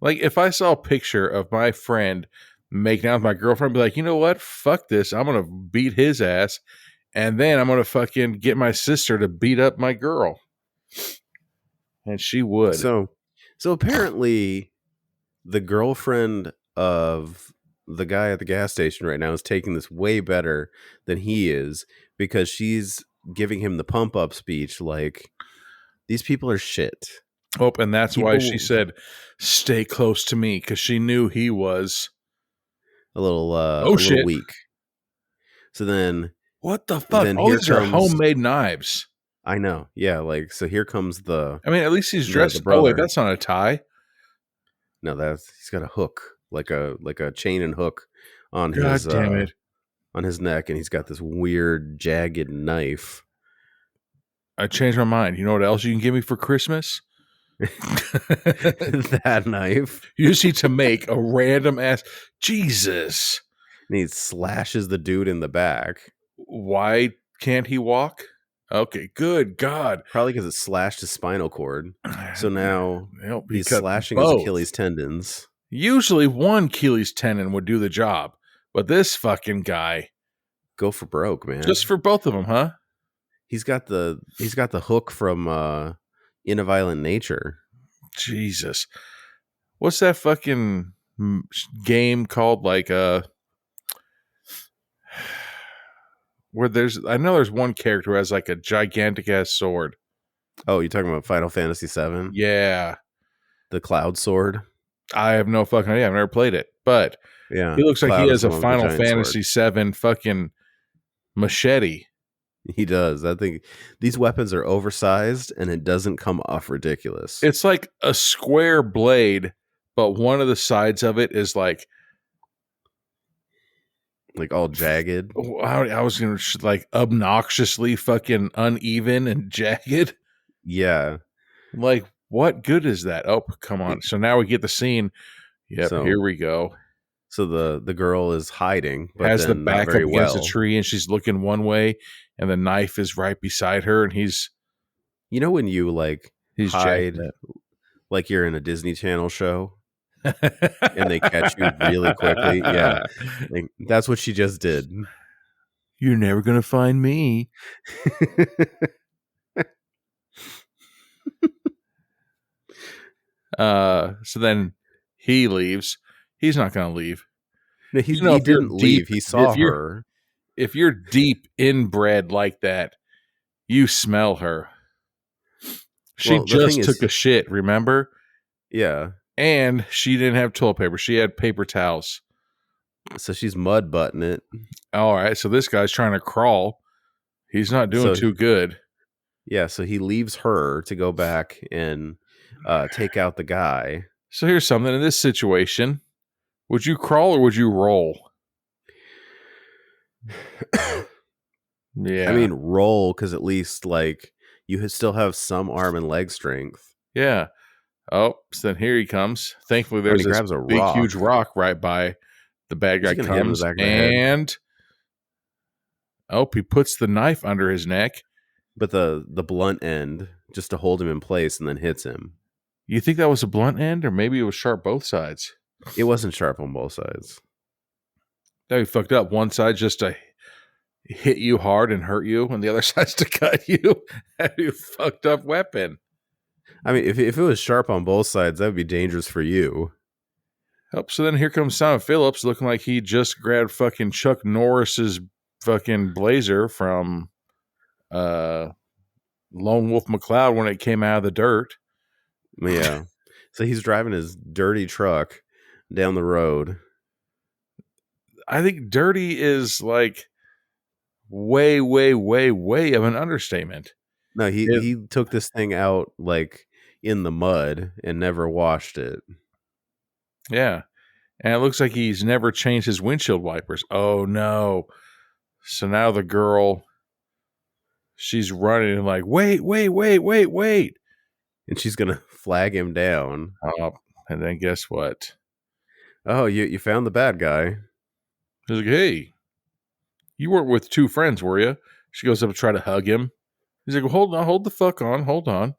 Like, if I saw a picture of my friend making out with my girlfriend, I'd be like, you know what? Fuck this. I'm going to beat his ass. And then I'm going to fucking get my sister to beat up my girl. And she would. So apparently the girlfriend of the guy at the gas station right now is taking this way better than he is, because she's giving him the pump up speech like, these people are shit. Oh, and that's why she said, stay close to me, because she knew he was a little weak. So then, What the fuck? then All here these are comes. homemade knives. I know. Yeah, like so. Here comes the I mean, at least he's the dressed. brother. Oh wait, that's not a tie. No, he's got a hook, like a chain and hook on God damn it! on his neck, and he's got this weird jagged knife. I changed my mind. You know what else you can give me for Christmas? That knife. You just need to make a random ass. Jesus. And he slashes the dude in the back. Why can't he walk? Okay, good God. Probably because it slashed his spinal cord. So now he's cut slashing both. his Achilles tendons. Usually one Achilles tendon would do the job, but this fucking guy, Go for broke, man. just for both of them, huh? He's got the hook from In a Violent Nature. Jesus. What's that fucking game called? Like where I know there's one character who has like a gigantic ass sword. Oh, you're talking about Final Fantasy VII? Yeah. The Cloud Sword? I have no fucking idea. I've never played it, but Yeah. he looks like Cloud he is has the a one with the Final giant Fantasy VII fucking machete. He does. I think these weapons are oversized and it doesn't come off ridiculous. It's like a square blade, but one of the sides of it is like all jagged. I was gonna like obnoxiously fucking uneven and jagged. Yeah. Like, what good is that? Oh, come on. So now we get the scene. Yep, So- here we go. So the girl is hiding, but Has the then back not very up against well. a tree and she's looking one way and the knife is right beside her and he's You know when you hide jacked like you're in a Disney Channel show and they catch you really quickly? Yeah. Like, that's what she just did. You're never gonna find me. So then he leaves. He's not gonna leave. No, he You know, if you're didn't leave. deep- He saw if you're- her. If you're deep inbred like that, you smell her. She Well, the just thing took is- a shit, remember? Yeah. And she didn't have toilet paper. She had paper towels. So she's mud butting it. All right, so this guy's trying to crawl. He's not doing So- too good. Yeah. So he leaves her to go back and take out the guy. So here's something in this situation. Would you crawl or would you roll? Yeah. I mean, roll because at least you still have some arm and leg strength. yeah. Oh, so then here he comes. Thankfully, When there's he this grabs a big, rock. huge rock right by the bad guy He's gonna hit him in the comes. back of the head. And he puts the knife under his neck. But the blunt end just to hold him in place and then hits him. You think that was a blunt end, or maybe it was sharp both sides? It wasn't sharp on both sides. That'd be fucked up. One side just to hit you hard and hurt you, and the other side's to cut you. That'd be a fucked up weapon. I mean, if it was sharp on both sides, that would be dangerous for you. Oh, so then here comes Simon Phillips looking like he just grabbed fucking Chuck Norris's fucking blazer from Lone Wolf McCloud when it came out of the dirt. Yeah. So he's driving his dirty truck down the road. I think dirty is like way, way, way, way of an understatement. No, he took this thing out in the mud and never washed it. Yeah. And it looks like he's never changed his windshield wipers. Oh, no. So now the girl, she's running and like, wait. And she's gonna flag him down. And then guess what? Oh, you found the bad guy. He's like, hey, you weren't with two friends, were you? She goes up to try to hug him. He's like, well, hold the fuck on. Hold on.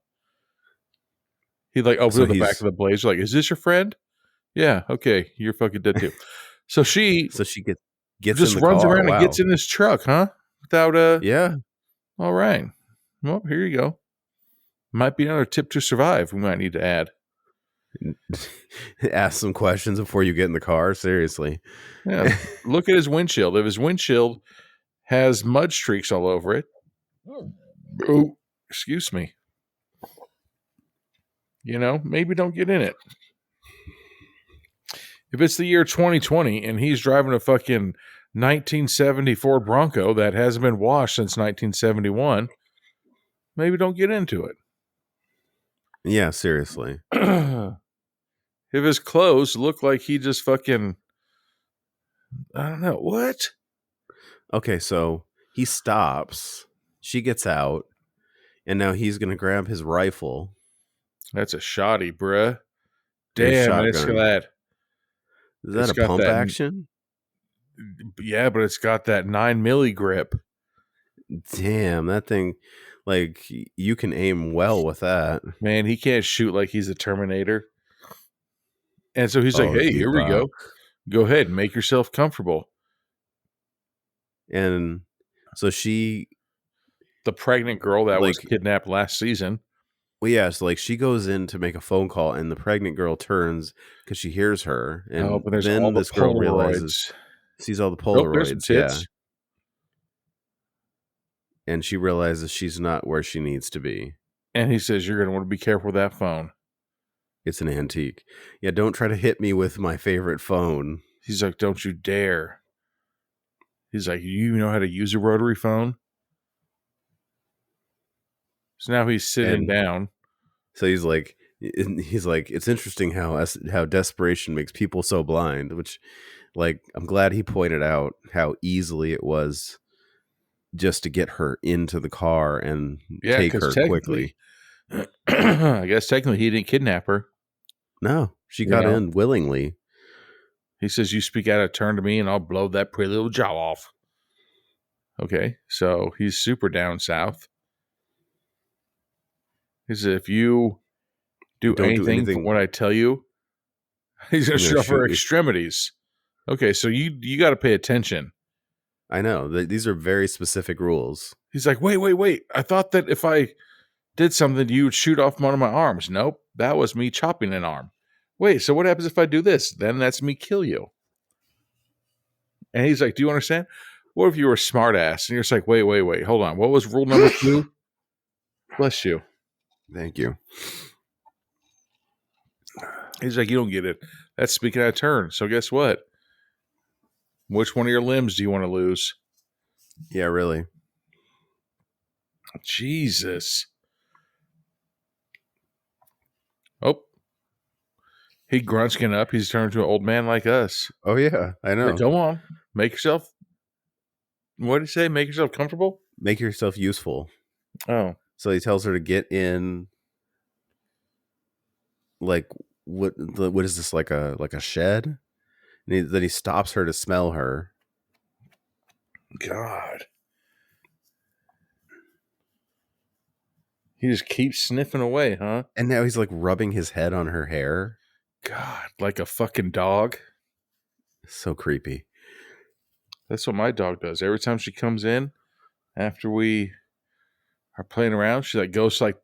He opens So up the back he's- of the blazer, like, is this your friend? Yeah, okay. You're fucking dead too. So she So she gets just in the runs car. around Wow. and gets in his truck, huh? Without Yeah. All right. Well, here you go. Might be another tip to survive we might need to add. Ask some questions before you get in the car. Seriously. Yeah. Look at his windshield. If his windshield has mud streaks all over it. Oh, excuse me. Maybe don't get in it. If it's the year 2020 and he's driving a fucking 1970 Ford Bronco that hasn't been washed since 1971. Maybe don't get into it. Yeah, seriously. If his clothes look like he just fucking, I don't know, what? Okay, so he stops. She gets out. And now he's going to grab his rifle. That's a shoddy, bruh. Or his Damn, and it's shotgun. got that. Is that it's a got pump that- action? Yeah, but it's got that 9 milli grip. Damn, that thing, like, you can aim well with that. Man, he can't shoot like he's a Terminator. And so he's like, Oh, hey, here we go. Peacock. Go ahead and make yourself comfortable. And so she, The pregnant girl that was Like- kidnapped last season. well, yeah, so like she goes in to make a phone call, and the pregnant girl turns because she hears her, and But there's then all the this girl realizes, sees all the Oh, there's some Polaroids, yeah, tits. and she realizes she's not where she needs to be. And he says, you're going to want to be careful with that phone. It's an antique. Yeah, don't try to hit me with my favorite phone. He's like, don't you dare. He's like, you know how to use a rotary phone? So now he's sitting And- down. So he's like, it's interesting how desperation makes people so blind. Which, like, I'm glad he pointed out how easily it was just to get her into the car and Yeah, take 'cause her quickly. I guess technically he didn't kidnap her. No, she You got know? in willingly. He says, you speak out of turn to me and I'll blow that pretty little jaw off. Okay, so he's super down south. He says, if you do Don't do anything anything- from what I tell you, he's going to I'm gonna shoot off her shoot you. extremities. Okay, so you got to pay attention. I know. These are very specific rules. He's like, wait. I thought that if I did something, you would shoot off one of my arms. Nope, that was me chopping an arm. Wait, so what happens if I do this? Then that's me kill you. And he's like, do you understand? What if you were a smart ass? And you're just like, wait, hold on. What was rule number 2? Bless you. Thank you. He's like, you don't get it. That's speaking out of turn. So guess what? Which one of your limbs do you want to lose? Yeah, really. Jesus. Oh. He grunts getting up. He's turned into an old man like us. Oh yeah, I know. Like, go on. Make yourself. What did he say? Make yourself comfortable? Make yourself useful. Oh. So he tells her to get in. Like what is this, like a shed? And then he stops her to smell her. God. He just keeps sniffing away, huh? And now he's like rubbing his head on her hair. God, like a fucking dog. So creepy. That's what my dog does. Every time she comes in, after we are playing around, she like goes to like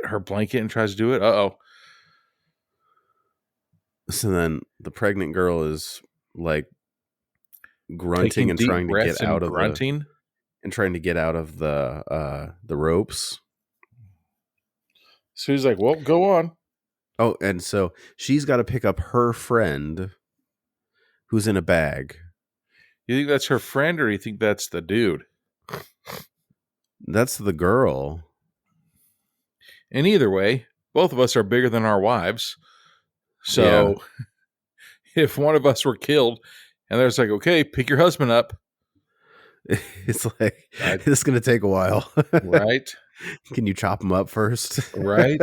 her blanket and tries to do it. Uh-oh. So then the pregnant girl is like grunting Taking and deep trying to breaths get and out of grunting. the ropes. So he's like, well, go on. Oh, and so she's got to pick up her friend who's in a bag. You think that's her friend or do you think that's the dude? That's the girl. And either way, both of us are bigger than our wives. So if one of us were killed and there's like, okay, pick your husband up. It's like, this is going to take a while. Right? Can you chop him up first? Right?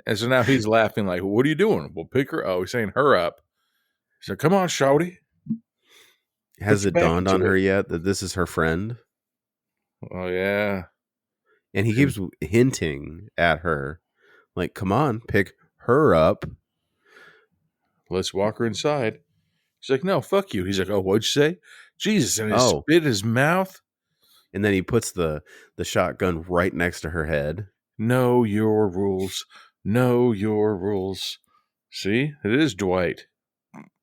And so now he's laughing like, what are you doing? Well, pick her. Oh, he's saying her up. He's like, come on, shawty. Has Put your it back dawned into on her it. yet that this is her friend? Oh, yeah. And he keeps hinting at her, like, come on, pick her up. Let's walk her inside. She's like, no, fuck you. He's like, oh, what'd you say? Jesus. And he Oh. spit in his mouth. And then he puts the shotgun right next to her head. Know your rules. Know your rules. See? It is Dwight.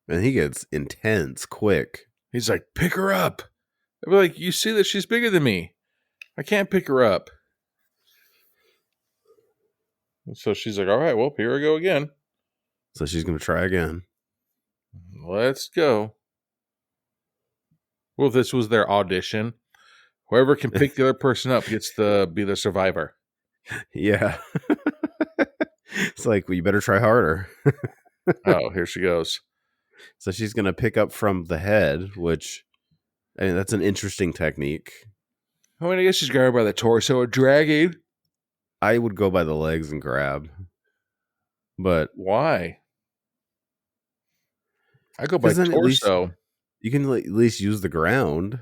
And he gets intense quick. He's like, pick her up. I'd be like, you see that she's bigger than me. I can't pick her up. And so she's like, all right, well, here I go again. So she's going to try again. Let's go. Well, this was their audition. Whoever can pick the other person up gets to be the survivor. Yeah. It's like, well, you better try harder. Oh, here she goes. So she's going to pick up from the head, which, I mean, that's an interesting technique. I mean, I guess she's grabbed by the torso and dragging. I would go by the legs and grab. But Why? I go by 'cause then at least- torso. you can at least use the ground.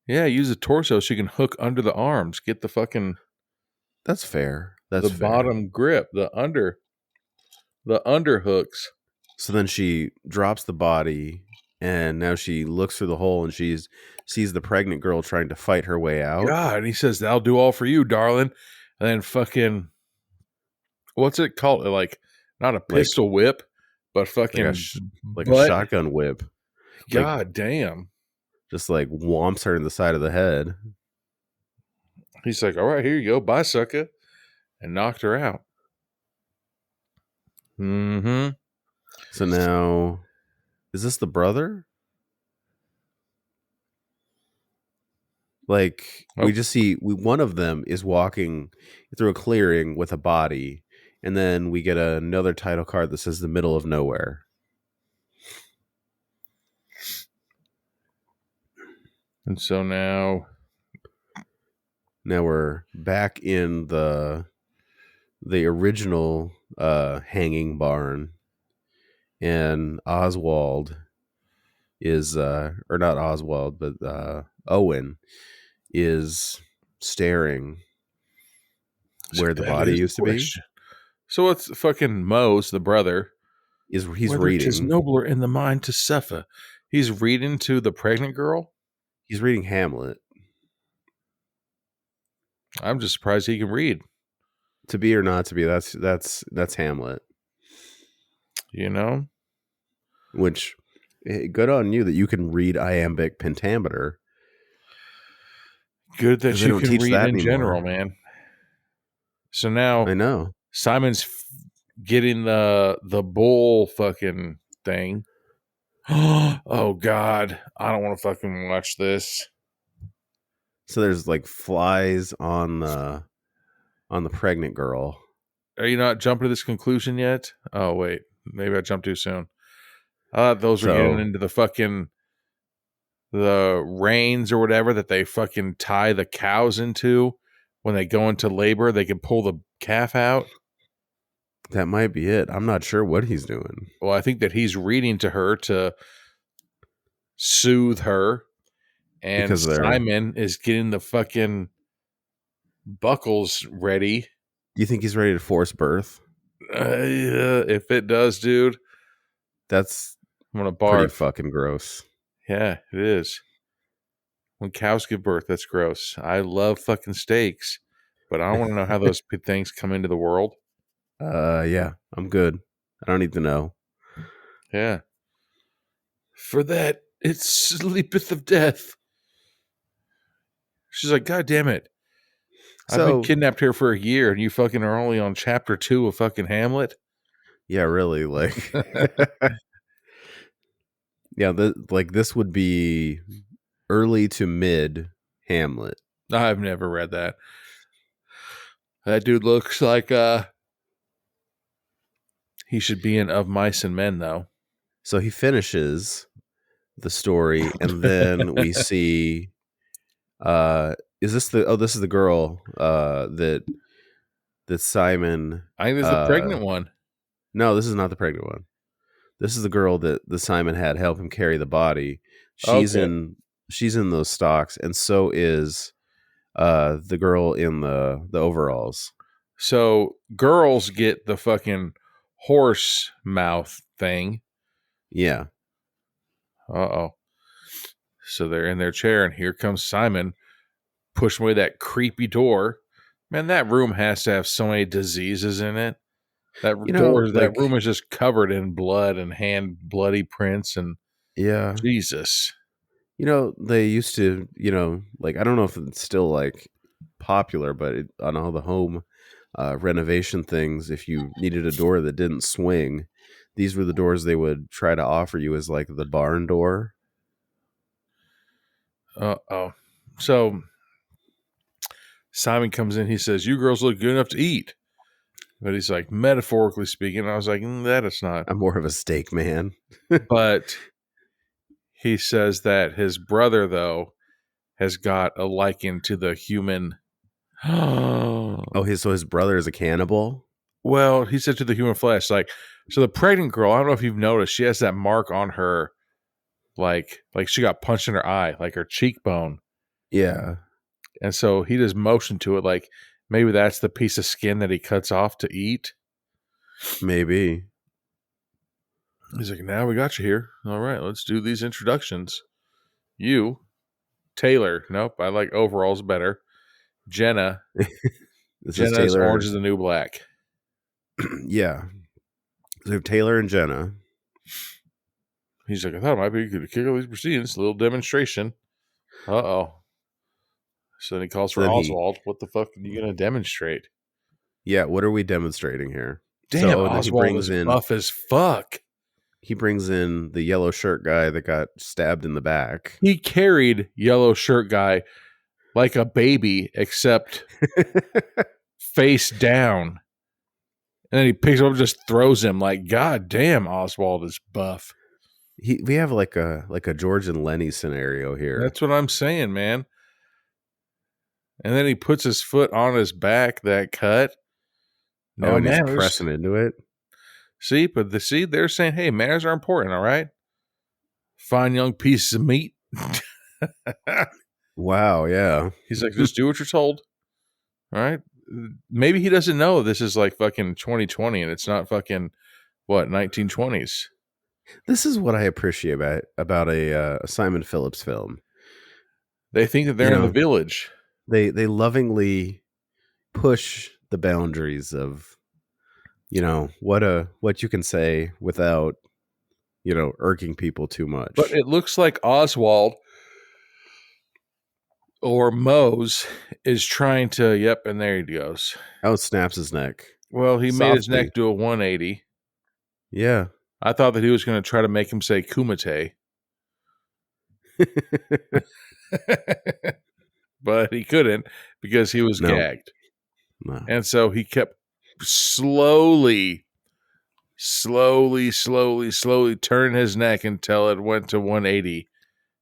Yeah, use the torso so you can hook under the arms. Get the fucking That's fair. That's the fair. bottom grip, the under hooks. So then she drops the body, and now she looks through the hole, and sees the pregnant girl trying to fight her way out. God, and he says, "That'll do all for you, darling." And then fucking, what's it called? Like, not a pistol whip, but fucking Like a butt. shotgun whip. God damn. Just like whomps her in the side of the head. He's like, "All right, here you go, bye, sucker," and knocked her out. Mm-hmm. So now, is this the brother? Like, we just see one of them is walking through a clearing with a body, and then we get another title card that says the middle of nowhere. And so now we're back in the original hanging barn, and Oswald is or not Oswald, but Owen is staring where the body used to be. So it's fucking Mose, the brother. He's Whether reading. 'tis nobler in the mind to suffer. He's reading to the pregnant girl. He's reading Hamlet. I'm just surprised he can read. To be or not to be, that's Hamlet. You know? Which, good on you that you can read iambic pentameter. Good that 'Cause they you don't can teach read that in anymore. general, man. So now I know. Simon's getting the bull fucking thing. Oh God, I don't want to fucking watch this. So there's like flies on the pregnant girl. Are you not jumping to this conclusion yet? Oh wait, maybe I jumped too soon. I thought those were getting into the reins or whatever that they fucking tie the cows into when they go into labor. They can pull the calf out. That might be it. I'm not sure what he's doing. Well, I think that he's reading to her to soothe her, and Because they're- Simon is getting the fucking buckles ready. Do you think he's ready to force birth? If it does, dude, That's I'm gonna pretty barf. fucking gross. Yeah, it is. When cows give birth, that's gross. I love fucking steaks, but I don't want to know how those things come into the world. Yeah, I'm good. I don't need to know. Yeah. For that, it sleepeth of death. She's like, God damn it. I've been kidnapped here for a year, and you fucking are only on chapter 2 of fucking Hamlet. Yeah, really. Like, yeah, this would be early to mid Hamlet. I've never read that. That dude looks like he should be in Of Mice and Men, though. So he finishes the story, and then we see. Is this this is the girl that Simon? I think this is the pregnant one. No, this is not the pregnant one. This is the girl that the Simon had help him carry the body. She's in those stocks, and so is the girl in the overalls. So girls get the fucking horse mouth thing. Yeah. Uh-oh. So they're in their chair, and here comes Simon pushing away that creepy door. Man, that room has to have so many diseases in it. That that room is just covered in blood and hand bloody prints and yeah. Jesus. They used to, like, I don't know if it's still like popular, but on all the home renovation things, if you needed a door that didn't swing, these were the doors they would try to offer you as like the barn door. Oh. So Simon comes in. He says, "You girls look good enough to eat." But he's like, metaphorically speaking. I was like, that it's not. I'm more of a steak man. But he says that his brother, though, has got a liking to the human. Oh, so his brother is a cannibal? Well, he said to the human flesh. Like, so the pregnant girl, I don't know if you've noticed, she has that mark on her, like she got punched in her eye, like her cheekbone. Yeah. And so he just motioned to it, like maybe that's the piece of skin that he cuts off to eat. Maybe. He's like, now we got you here. All right, let's do these introductions. You, Taylor. Nope, I like overalls better. Jenna. This Jenna's Orange is the New Black. Yeah. So we have Taylor and Jenna. He's like, I thought it might be good to kick all these proceedings. A little demonstration. Uh-oh. So then he calls for Oswald. What the fuck are you going to demonstrate? Yeah, what are we demonstrating here? Damn, Oswald is buff as fuck. He brings in the yellow shirt guy that got stabbed in the back. He carried yellow shirt guy like a baby, except face down. And then he picks him up and just throws him. Like, God damn, Oswald is buff. We have like a George and Lenny scenario here. That's what I'm saying, man. And then he puts his foot on his back, that cut. No, and he's pressing into it. See, but they're saying, hey, manners are important, all right? Fine young pieces of meat. Wow, yeah. He's like, just do what you're told. All right? Maybe he doesn't know this is like fucking 2020 and it's not fucking, 1920s. This is what I appreciate about a Simon Phillips film. They think that they're in the village. They lovingly push the boundaries of, what you can say without, irking people too much. But it looks like Oswald or Mose is trying to, yep, and there he goes. Oh, snaps his neck. Well, he made his neck do a 180. Yeah. I thought that he was going to try to make him say Kumite. But he couldn't because he was gagged. No. And so he kept slowly turning his neck until it went to 180.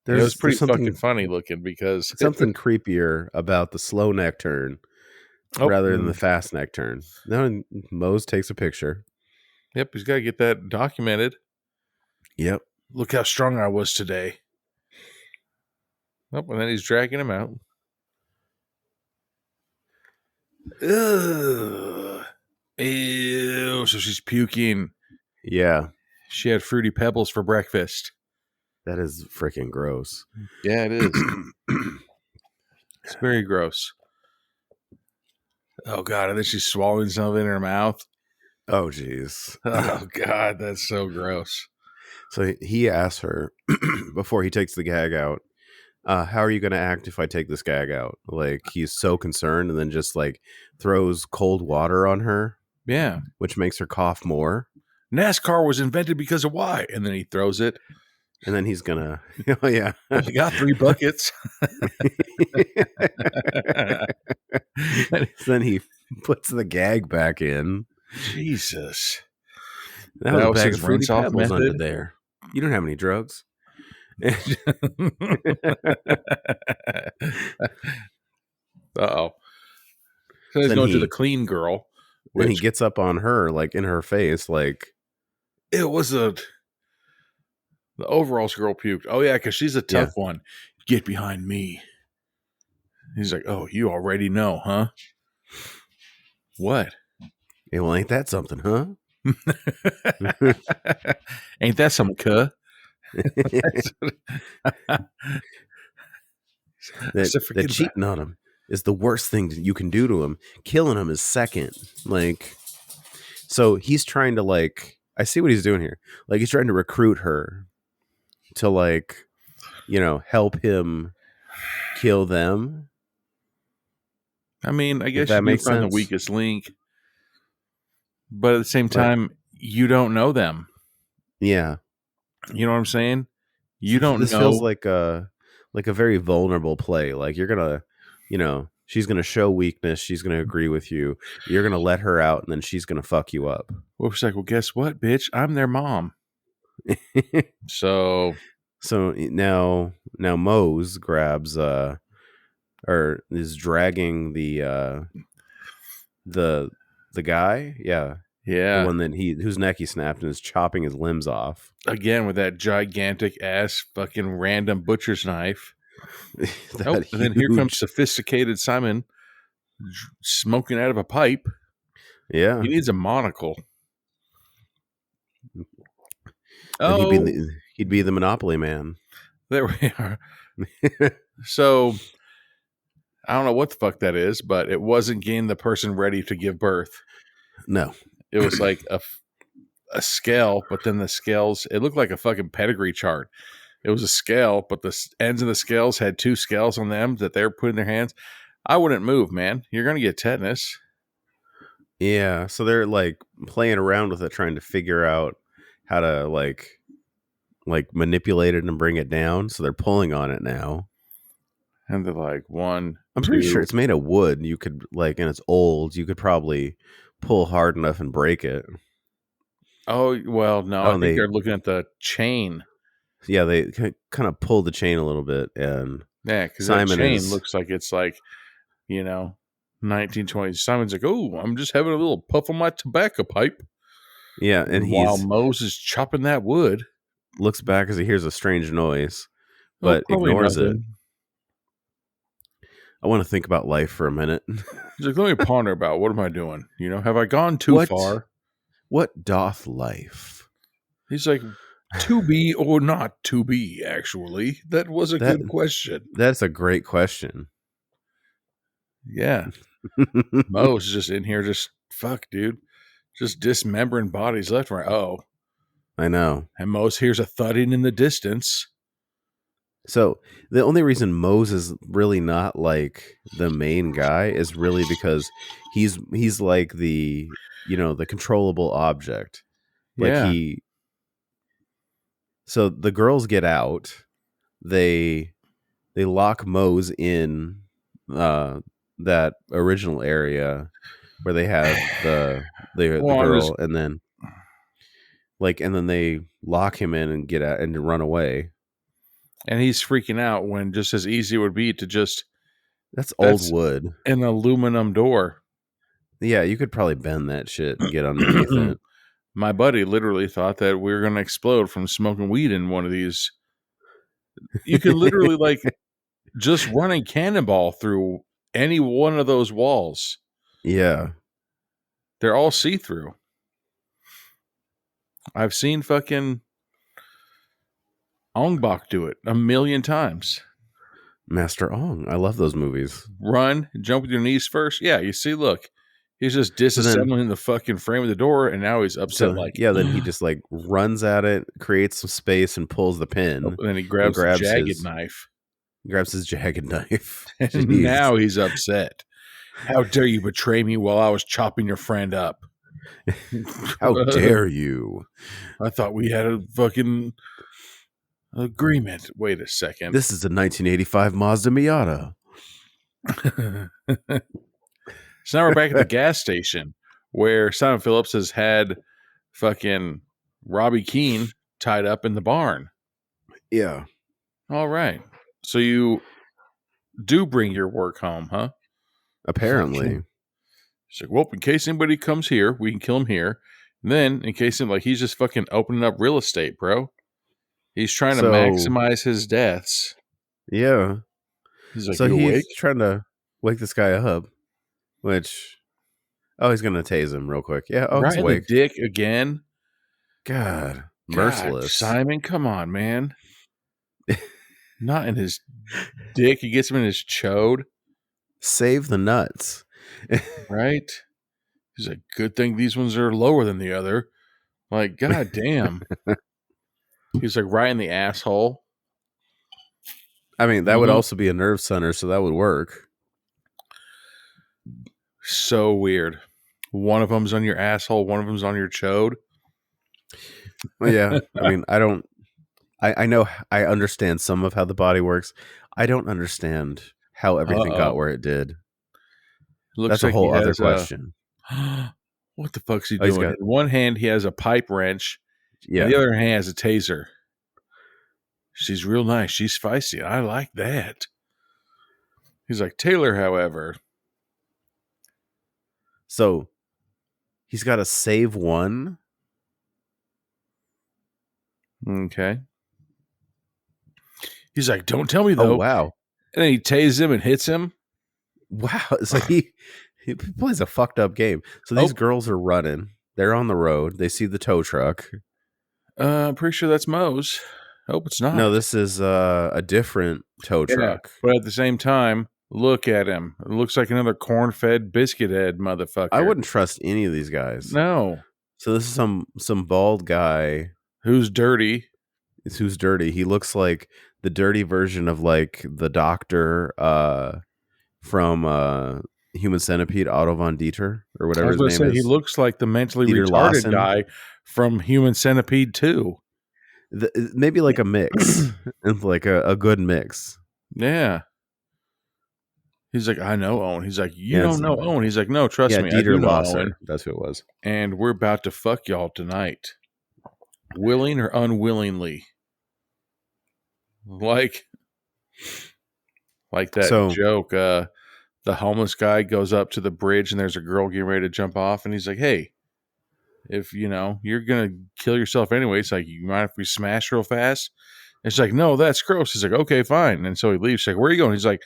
It was pretty fucking funny looking because something creepier about the slow neck turn rather than the fast neck turn. Now Mose takes a picture. Yep, he's got to get that documented. Yep. Look how strong I was today. Oh, and then he's dragging him out. Ugh. Ew. So she's puking. Yeah. She had Fruity Pebbles for breakfast. That is freaking gross. Yeah, it is. It's very gross. Oh, God. And then she's swallowing something in her mouth. Oh, jeez. Oh, God. That's so gross. So he asks her before he takes the gag out, how are you going to act if I take this gag out? Like, he's so concerned and then just like throws cold water on her. Yeah. Which makes her cough more. NASCAR was invented because of why? And then he throws it. And then he's going to, oh, yeah. You got 3 buckets. Then he puts the gag back in. Jesus. That was a bag of Fruity Pebbles under there. You don't have any drugs. Uh-oh. So he's going to the clean girl. Then he gets up on her, like in her face, like it was the overalls girl puked. Oh yeah, because she's a tough one. Get behind me. He's like, oh, you already know, huh? What? Hey, well, ain't that something, huh? Ain't that something, cuh? that cheating on him is the worst thing you can do to him. Killing him is second. Like, so he's trying to like, I see what he's doing here. Like, he's trying to recruit her to like, help him kill them. I mean, I guess that makes sense. The weakest link, but at the same time, you don't know them. Yeah, you know what I'm saying. You don't this know. Feels like a like a very vulnerable play. Like you're gonna, she's gonna show weakness. She's gonna agree with you. You're gonna let her out, and then she's gonna fuck you up. Wolf's like, well, guess what, bitch? I'm their mom. So now Mose grabs or is dragging the guy, yeah, the one that whose neck he snapped and is chopping his limbs off again with that gigantic ass fucking random butcher's knife. And then here comes sophisticated Simon smoking out of a pipe. Yeah, he needs a monocle. And he'd be the Monopoly man. There we are. So I don't know what the fuck that is, but it wasn't getting the person ready to give birth. No, it was like a scale, but then the scales, it looked like a fucking pedigree chart. It was a scale, but the ends of the scales had 2 scales on them that they were putting in their hands. I wouldn't move, man. You're going to get tetanus. Yeah, so they're like playing around with it, trying to figure out how to like manipulate it and bring it down. So they're pulling on it now. And they're like, 1, I'm pretty sure it's made of wood. You could and it's old. You could probably pull hard enough and break it. Oh, well, no. I think they're looking at the chain. Yeah, they kind of pulled the chain a little bit. And yeah, because the chain looks like it's like, 1920s. Simon's like, oh, I'm just having a little puff on my tobacco pipe. Yeah, and while Mose is chopping that wood. Looks back as he hears a strange noise, but ignores it. I want to think about life for a minute. He's like, let me ponder about what am I doing? Have I gone too far? What doth life? He's like, to be or not to be, actually. That was a good question. That's a great question. Yeah. Mo's just in here, just fuck, dude. Just dismembering bodies left and right. Oh. I know. And Mose hears a thudding in the distance. So the only reason Mose is really not like the main guy is really because he's like the the controllable object. Like so the girls get out. They lock Mose in that original area where they had the girl, and then they lock him in and get out and run away. And he's freaking out when just as easy it would be to just... That's old wood. An aluminum door. Yeah, you could probably bend that shit and get underneath it. My buddy literally thought that we were going to explode from smoking weed in one of these. You could literally just run a cannonball through any one of those walls. Yeah. They're all see-through. I've seen fucking Ong-Bak do it 1,000,000 times. Master Ong. I love those movies. Run, jump with your knees first. Yeah, you see, look. He's just disassembling the fucking frame of the door, and now he's upset. Then he just runs at it, creates some space, and pulls the pin. And then he grabs the jagged knife. Grabs his jagged knife. And now he's upset. How dare you betray me while I was chopping your friend up? How dare you? I thought we had a fucking agreement. Wait a second. This is a 1985 Mazda Miata. So now we're back at the gas station where Simon Phillips has had fucking Robbie Keane tied up in the barn. Yeah. All right. So you do bring your work home, huh? Apparently. She's like, well, in case anybody comes here, we can kill him here. And then, in case he's just fucking opening up real estate, bro. He's trying to maximize his deaths. Yeah. He's like, he's trying to wake this guy up. Which, he's going to tase him real quick. Yeah, right in the dick again. God, merciless. Simon, come on, man. Not in his dick. He gets him in his chode. Save the nuts. Right? He's like, good thing these ones are lower than the other. Like, god damn. He's like right in the asshole. I mean, that would also be a nerve center, so that would work. So weird. One of them's on your asshole, one of them's on your chode. Well, yeah. I mean, I I know I understand some of how the body works. I don't understand how everything got Uh-oh. where it did. Looks That's a like he whole other has question. what the fuck's he Oh, he's doing? got In one hand, he has a pipe wrench, and the yeah. other hand has a taser. She's real nice. She's feisty. I like that. He's like, Taylor, however. So he's got to save one. Okay. He's like, don't tell me, Oh though. wow. And then he tases him and hits him. Wow. It's like he plays a fucked up game. So these girls are running. They're on the road. They see the tow truck. I'm pretty sure that's Moe's. I hope it's not. No, this is a different tow truck. But at the same time, look at him. It looks like another corn-fed biscuit head motherfucker. I wouldn't trust any of these guys. No. So this is some bald guy who's dirty. Who's dirty. He looks like the dirty version of like the doctor from Human Centipede, Otto von Dieter, or whatever his name is. He looks like the mentally Dieter retarded Lawson. guy from Human Centipede 2. Maybe like a mix. Like a good mix. Yeah. He's like, I know Owen. He's like, you don't know Owen. He's like, no, trust me. Dieter I do know Lawson. Owen. That's who it was. And we're about to fuck y'all tonight. Willing or unwillingly. Like that joke. The homeless guy goes up to the bridge and there's a girl getting ready to jump off. And he's like, hey, if you're going to kill yourself anyway, it's like, you mind if we smash real fast? And she's like, no, that's gross. He's like, okay, fine. And so he leaves. She's like, where are you going? He's like,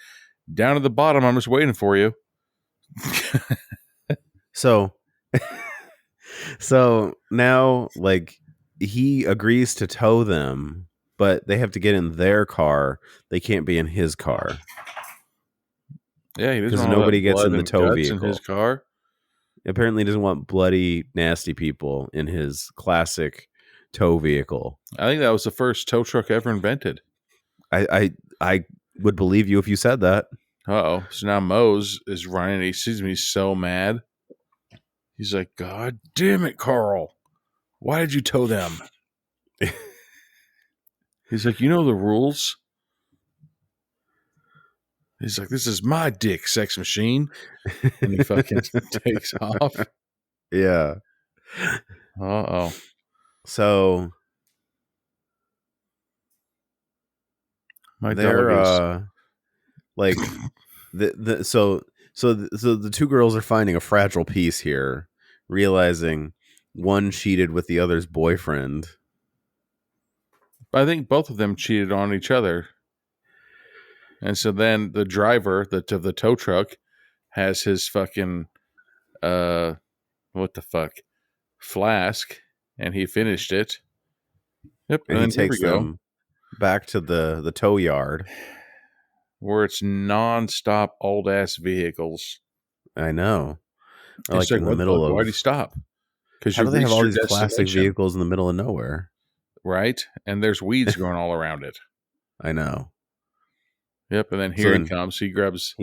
down at the bottom. I'm just waiting for you. So now, like, he agrees to tow them, but they have to get in their car. They can't be in his car. Yeah, he doesn't because want nobody gets blood in the and tow guts vehicle. in his car. Apparently, he doesn't want bloody, nasty people in his classic tow vehicle. I think that was the first tow truck ever invented. I would believe you if you said that. Uh-oh. So now Mose is running. He sees me so mad. He's like, God damn it, Carl. Why did you tow them? He's like, you know the rules? He's like, this is my dick, sex machine. And he fucking takes off. Yeah. Uh-oh. So My they're doggies. like so the two girls are finding a fragile piece here, realizing one cheated with the other's boyfriend. I think both of them cheated on each other. And so then the driver of the tow truck has his fucking what the fuck flask, and he finished it. Yep, And he takes them back to the tow yard where it's non-stop old ass vehicles. I know. Or It's like in the middle of. Why'd he stop? Because How do they have all these classic vehicles in the middle of nowhere? Right, and there's weeds growing all around it. I know. Yep, and then here he comes. He grabs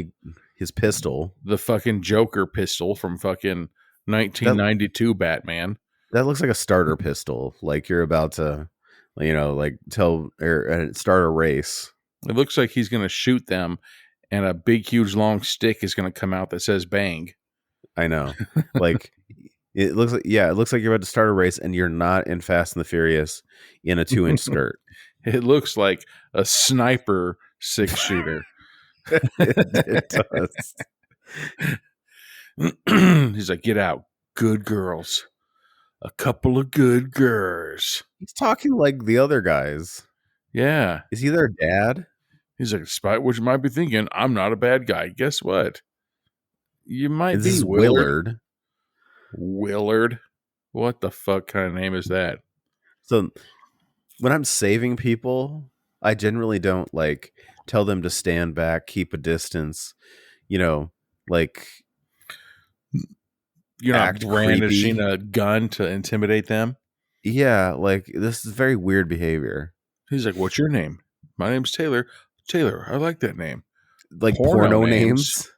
his pistol, the fucking Joker pistol from fucking 1992 Batman. That looks like a starter pistol. Like you're about to, like start a race. It looks like he's going to shoot them, and a big, huge, long stick is going to come out that says "bang." I know. Like it looks like you're about to start a race, and you're not in Fast and the Furious in a 2-inch skirt. It looks like a sniper 6-shooter. It does. He's like, get out, good girls. A couple of good girls. He's talking like the other guys. Yeah. Is he their dad? He's like, despite what you might be thinking, I'm not a bad guy. Guess what? You might be Willard. Willard? What the fuck kind of name is that? So when I'm saving people, I generally don't like tell them to stand back, keep a distance, like you're not brandishing a gun to intimidate them. Yeah, like this is very weird behavior. He's like, what's your name? My name's Taylor. Taylor, I like that name. Like porno names?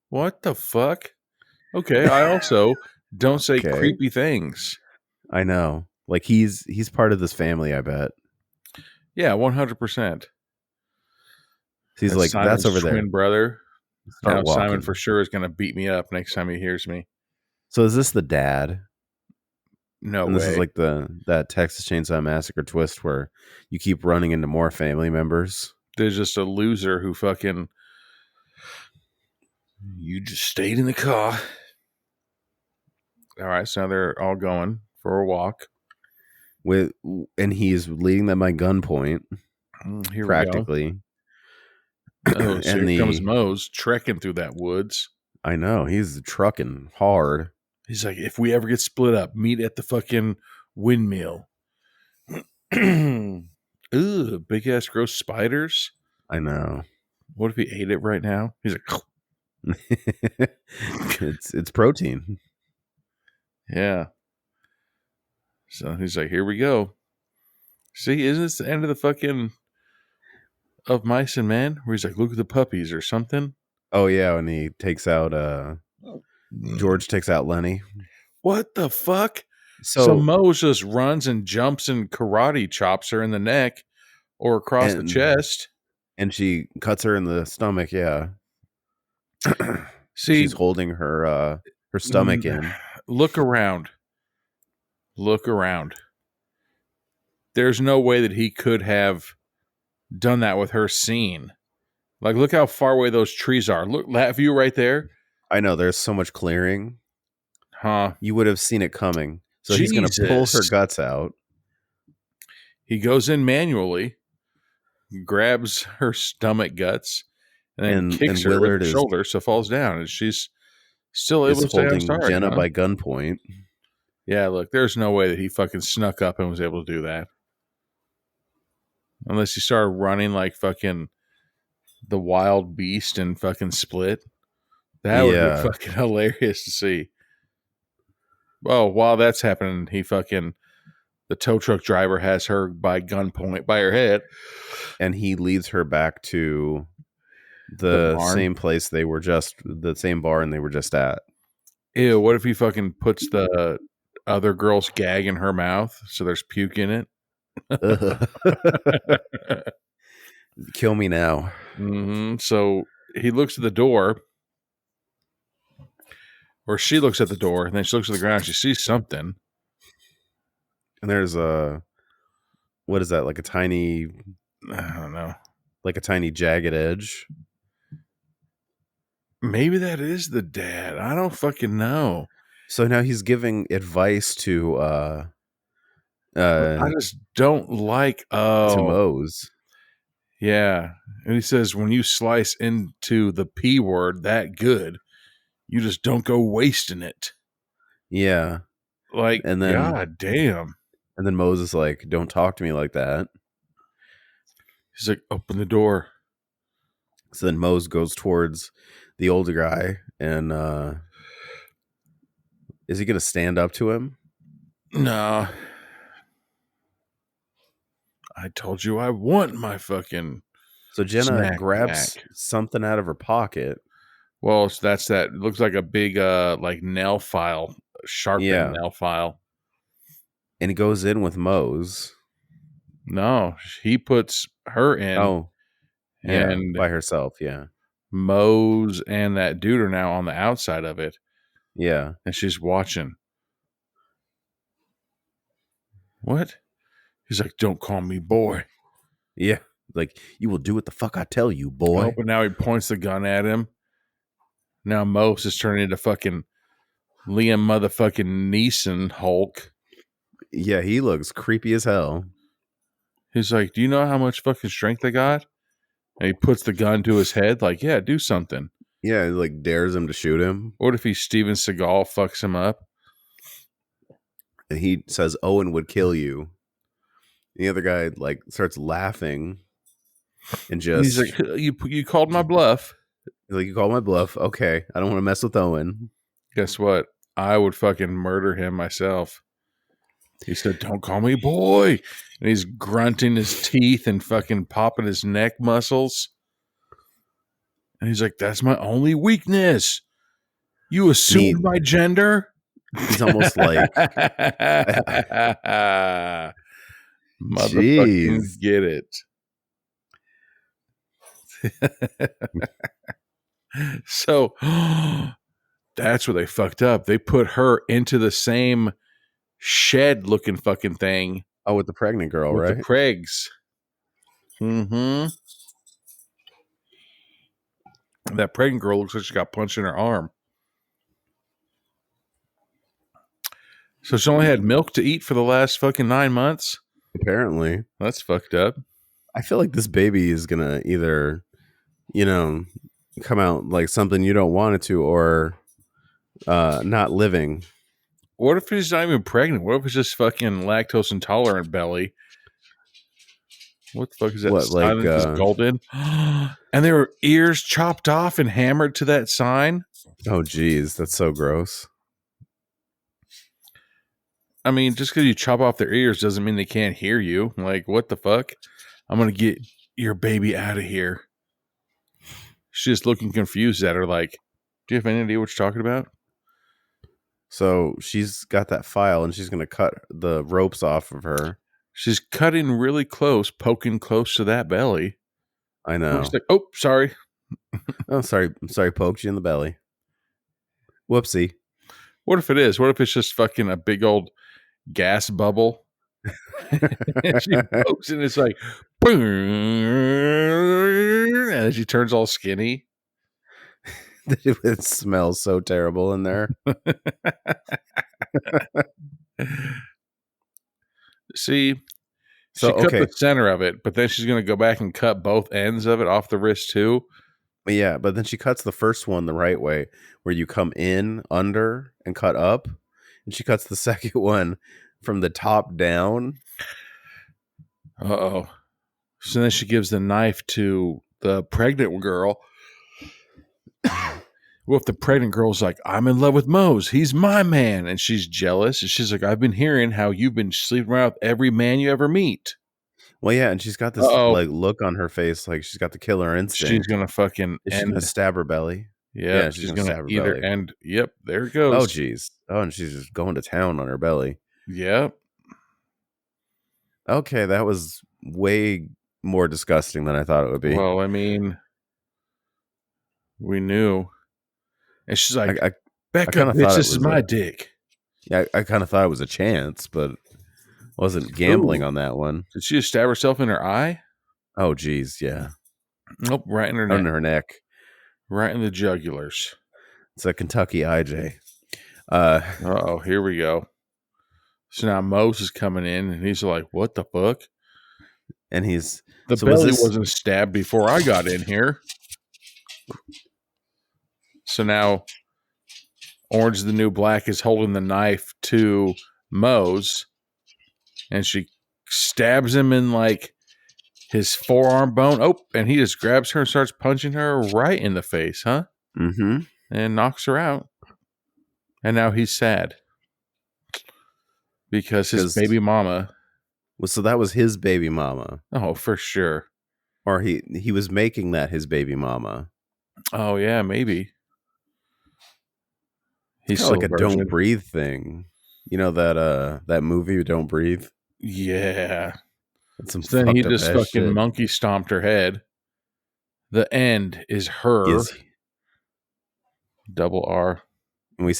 What the fuck? Okay, I also don't say creepy things. I know. Like he's part of this family, I bet. Yeah, 100%. He's like, Simon's that's over there. twin brother. Start Now walking. Simon for sure is going to beat me up next time he hears me. So is this the dad? No And way. this is like that Texas Chainsaw Massacre twist where you keep running into more family members. There's just a loser who fucking... You just stayed in the car. All right, so now they're all going for a walk. And he's leading them by gunpoint, Here practically. we go. Oh, so And here comes Mose trekking through that woods. I know, he's trucking hard. He's like, if we ever get split up, meet at the fucking windmill. Ooh, big ass gross spiders. I know. What if he ate it right now? He's like, it's protein. yeah. So he's like, here we go. See, isn't this the end of the fucking of Mice and Men? Where he's like, look at the puppies or something. Oh yeah, when he takes out George takes out Lenny. What the fuck? So So Mose just runs and jumps and karate chops her in the neck or across the chest. and she cuts her in the stomach, yeah. See, She's holding her stomach in. Look around. Look around. There's no way that he could have done that with her seen. Like, look how far away those trees are. Look, that view right there. I know, there's so much clearing. Huh. You would have seen it coming. So he's going to pull her Jesus. guts out. He goes in manually, grabs her stomach guts, and then kicks her Willard with the shoulder, so falls down, and she's still able Is to say, I'm holding sorry. Jenna huh? by gunpoint. Yeah, look, there's no way that he fucking snuck up and was able to do that. Unless he started running like fucking the wild beast and fucking Split. That would be fucking hilarious to see. Well, while that's happening, the tow truck driver has her by gunpoint by her head. And he leads her back to The the barn? same place the same barn they were just at. Ew, what if he fucking puts the other girl's gag in her mouth so there's puke in it? Kill me now. So he looks at the door, or she looks at the door, and then she looks at the ground. She sees something. And there's what is that? Like a tiny, I don't know. like a tiny jagged edge. Maybe that is the dad. I don't fucking know. So now he's giving advice to I just don't like to Mose. Yeah. And he says when you slice into the P word that good, you just don't go wasting it. Yeah. Like, And then God damn. And then Mose is like, don't talk to me like that. He's like, open the door. So then Mose goes towards the older guy and is he gonna stand up to him? No. I told you I want my fucking. So Jenna snack grabs back. something out of her pocket. Well, so that's that. It looks like a big like nail file, sharpened nail file. And he goes in with Mose. No, he puts her in. Oh, yeah, and by herself. Yeah, Mose and that dude are now on the outside of it. yeah, And she's watching. What? He's like, don't call me boy. yeah. Like, you will do what the fuck I tell you, boy. Oh, but now he points the gun at him. Now Mose is turning into fucking Liam motherfucking Neeson Hulk. Yeah, he looks creepy as hell. He's like, do you know how much fucking strength I got? And he puts the gun to his head, like, yeah, do something. Yeah, he like dares him to shoot him. What if he Steven Seagal fucks him up? And he says, Owen would kill you. The other guy like starts laughing and just He's like, you called my bluff. like, you call my bluff. Okay, I don't want to mess with Owen. Guess what? I would fucking murder him myself. He said, don't call me boy. And he's grunting his teeth and fucking popping his neck muscles. And he's like, that's my only weakness. You assumed my gender? He's almost like Motherfucking Jeez. get it. So that's where they fucked up. They put her into the same shed looking fucking thing Oh, with the pregnant girl, with right? the Pregs. Mm-hmm. That pregnant girl looks like she got punched in her arm. So she only had milk to eat for the last fucking 9 months? Apparently. That's fucked up. I feel like this baby is gonna either, come out like something you don't want it to, or not living. What if she's not even pregnant? What if it's just fucking lactose intolerant belly? What the fuck is that? What, like, Silence is golden. And there were ears chopped off and hammered to that sign. Oh, geez, that's so gross. I mean, just because you chop off their ears doesn't mean they can't hear you. Like, what the fuck? I'm going to get your baby out of here. She's just looking confused at her like, do you have any idea what you're talking about? So she's got that file and she's going to cut the ropes off of her. She's cutting really close, poking close to that belly. I know. She's like, oh, sorry. Oh, sorry. I'm sorry, poked you in the belly. Whoopsie. What if it is? What if it's just fucking a big old gas bubble? And she pokes and it's like, boom, and she turns all skinny. It smells so terrible in there. See, So, she cut okay. the center of it, but then she's going to go back and cut both ends of it off the wrist too. Yeah, but then she cuts the first one the right way, where you come in under and cut up, and she cuts the second one from the top down. Uh-oh. So then she gives the knife to the pregnant girl. Well, if the pregnant girl's like, I'm in love with Mose, he's my man, and she's jealous, and she's like, I've been hearing how you've been sleeping around with every man you ever meet. Well, yeah, and she's got this like look on her face, like she's got the killer instinct. She's gonna fucking She's gonna stab her belly. Yeah, she's gonna stab her either belly. end. Yep, there it goes. Oh, geez. Oh, and she's just going to town on her belly. Yep. Okay, that was way more disgusting than I thought it would be. Well, I mean, we knew. And she's like, Becca, kinda bitch, thought it this is was my a- dick. Yeah, I kind of thought it was a chance, but wasn't gambling on that one. Did she just stab herself in her eye? Oh, geez, yeah. Nope, right in her On neck. her neck. Right in the jugulars. It's a Kentucky IJ. Uh-oh, here we go. So now Mose is coming in, and he's like, what the fuck? And he's... The so was belly this- wasn't stabbed before I got in here. So now Orange the New Black is holding the knife to Mose, and she stabs him in like his forearm bone. Oh, and he just grabs her and starts punching her right in the face, huh? Mm-hmm. And knocks her out. And now he's sad because his baby mama. Well, so that was his baby mama. Oh, for sure. Or he was making that his baby mama. Oh yeah, maybe. He's It's like a virgin. Don't Breathe thing. You know that movie Don't Breathe? Yeah. That's some So then he fucked up just ass fucking shit. monkey stomped her head. The end is her. Double R. And we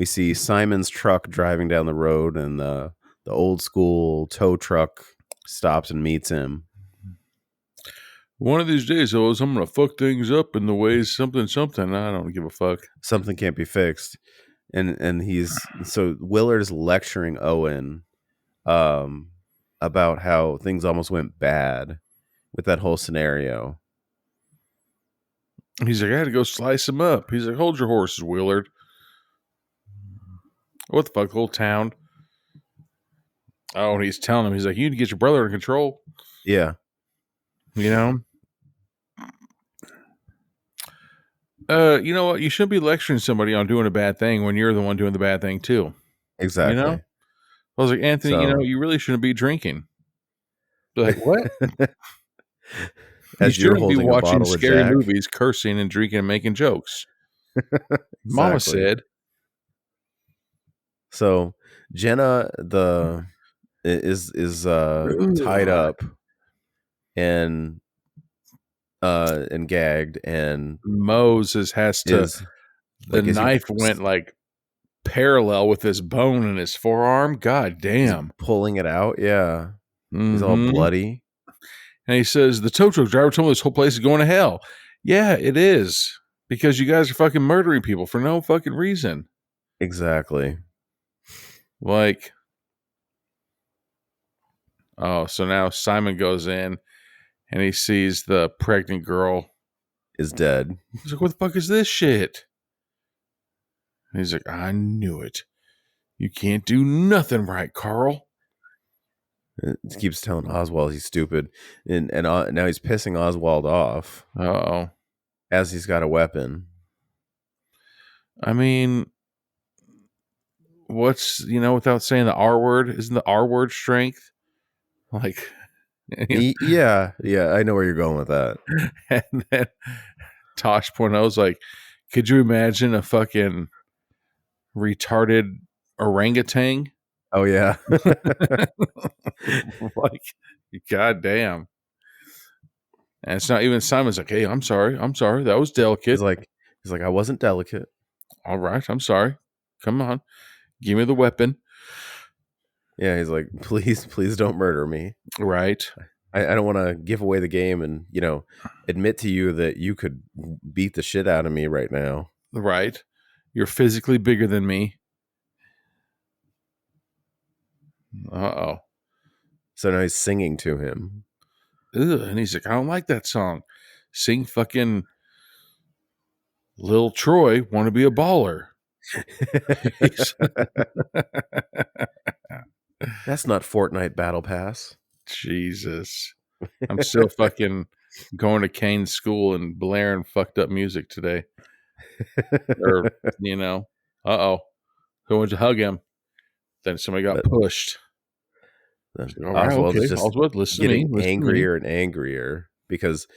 see Simon's truck driving down the road, and the old school tow truck stops and meets him. One of these days, I'm gonna fuck things up in the ways something. I don't give a fuck. Something can't be fixed. And so Willard's lecturing Owen about how things almost went bad with that whole scenario. He's like, I had to go slice him up. He's like, hold your horses, Willard. What the fuck, little town? Oh, and he's telling him, he's like, you need to get your brother in control. Yeah. You know? You know what? You shouldn't be lecturing somebody on doing a bad thing when you're the one doing the bad thing too. Exactly. You know? I was like, Anthony, So- you really shouldn't be drinking. They're like, what? As you you're shouldn't be holding a watching bottle of scary Jack. movies, cursing and drinking and making jokes. Mama Exactly. said. So Jenna, the is tied up and gagged, and Moses has to. is The like, is he knife went like parallel with his bone in his forearm. God damn. pulling it out? Yeah. He's all Mhm. bloody. And he says, the tow truck driver told me this whole place is going to hell. Yeah, it is. Because you guys are fucking murdering people for no fucking reason. Exactly. Like, oh, so now Simon goes in and he sees the pregnant girl. Is dead. He's like, what the fuck is this shit? And he's like, I knew it. You can't do nothing right, Carl. It keeps telling Oswald he's stupid, and now he's pissing Oswald off Uh-oh. as he's got a weapon. I mean, what's, without saying the R word, isn't the R word strength? Like, Yeah, I know where you're going with that. And then Tosh Porno's like, could you imagine a fucking retarded orangutan? Oh yeah. Like, goddamn. And it's not even Simon's like, hey, I'm sorry. That was delicate. He's like, I wasn't delicate. All right, I'm sorry. Come on. Give me the weapon. Yeah, he's like, please don't murder me. Right. I don't want to give away the game and, admit to you that you could beat the shit out of me right now. Right. You're physically bigger than me. Uh-oh. So now he's singing to him. Ugh, and he's like, I don't like that song. Sing fucking Lil Troy, Want to Be a Baller. That's not Fortnite Battle Pass. Jesus. I'm still fucking going to Kane's school and blaring fucked up music today. Or, uh-oh. Who went to hug him? Then somebody got pushed. All right, Oswald is just Oswald, listen getting to me. angrier and angrier because,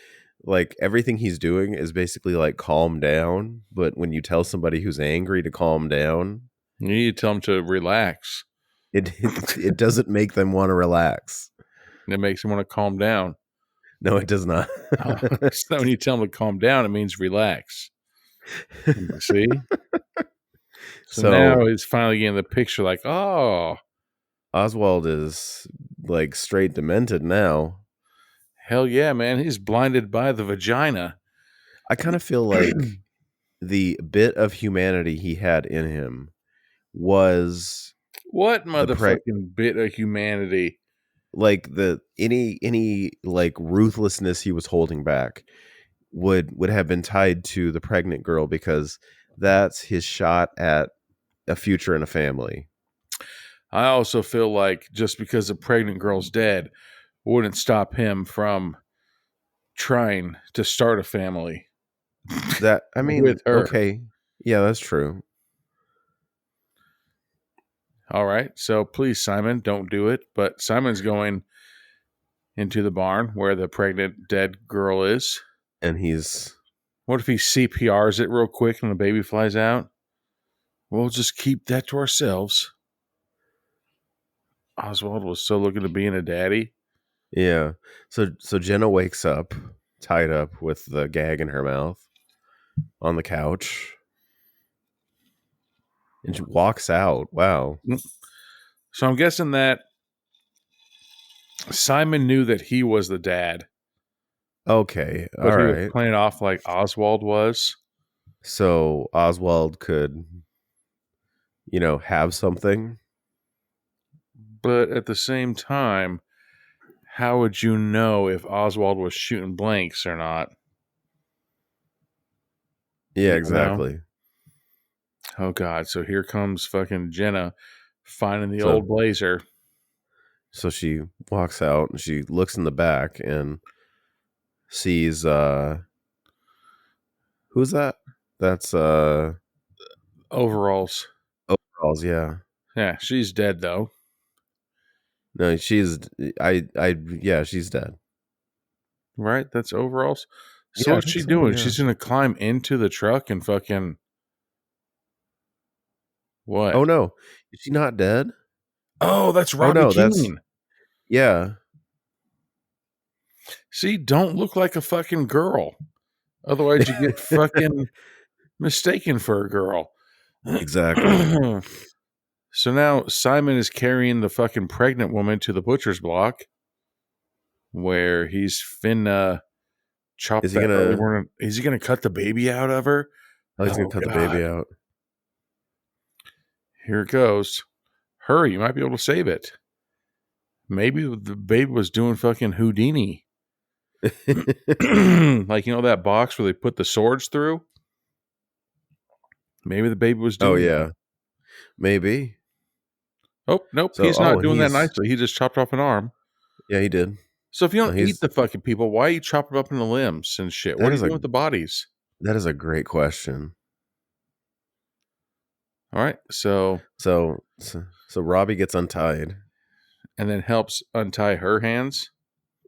like, everything he's doing is basically like calm down. But when you tell somebody who's angry to calm down, You need to tell them to relax. it doesn't make them want to relax. It makes them want to calm down. No, it does not. So when you tell them to calm down, it means relax. See? So now he's finally getting the picture like, oh. Oswald is like straight demented now. Hell yeah, man. He's blinded by the vagina. I kind of feel like the bit of humanity he had in him was what motherfucking bit of humanity? Like any like ruthlessness he was holding back would have been tied to the pregnant girl, because that's his shot at a future and a family. I also feel like just because the pregnant girl's dead wouldn't stop him from trying to start a family. That, I mean, with her. Okay. Yeah, that's true. All right. So please, Simon, don't do it. But Simon's going into the barn where the pregnant dead girl is. And he's... What if he CPRs it real quick and the baby flies out? We'll just keep that to ourselves. Oswald was so looking to being a daddy. Yeah. So Jenna wakes up, tied up with the gag in her mouth, on the couch. And she walks out. Wow. So I'm guessing that Simon knew that he was the dad. Okay. But all he right. was playing off like Oswald was. So Oswald could, have something. But at the same time, how would you know if Oswald was shooting blanks or not? Yeah, exactly. Oh, God. So here comes fucking Jenna finding the old blazer. So she walks out and she looks in the back and sees... who's that? That's... Overalls. Overalls, yeah. Yeah, she's dead, though. No, she's... yeah, she's dead. Right? That's overalls? So Yeah, what's she so, doing? yeah. She's going to climb into the truck and fucking... What? Oh, no. Is she not dead? Oh, that's Oh Robbie no, that's Keane. yeah. See, don't look like a fucking girl. Otherwise, you get fucking mistaken for a girl. Exactly. So now Simon is carrying the fucking pregnant woman to the butcher's block, where he's finna chop Is he that early gonna? morning. Is he gonna cut the baby out of her? Oh, he's gonna cut the baby out. Here it goes. Hurry, you might be able to save it. Maybe the baby was doing fucking Houdini. Like, that box where they put the swords through? Maybe the baby was doing Oh yeah, that. maybe. Oh, nope. So- He's not oh, doing that he's- nicely. He just chopped off an arm. Yeah, he did. So if you don't he's- eat the fucking people, why are you chopping up into limbs and shit? That What are you is a- doing with the bodies? That is a great question. All right. So So Robbie gets untied. and then helps untie her hands.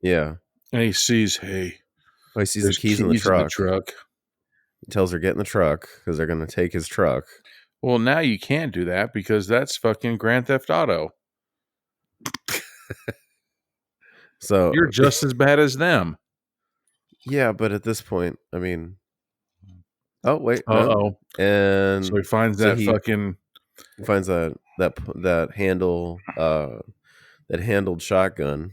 Yeah. And he sees, hey, Oh, he sees the there's keys in the truck. He tells her get in the truck because they're gonna take his truck. Well, now you can't do that because that's fucking Grand Theft Auto. So You're just as bad as them. yeah, but at this point, I mean, oh wait, no. Uh-oh. And So he finds so that he fucking... finds that handle that handled shotgun.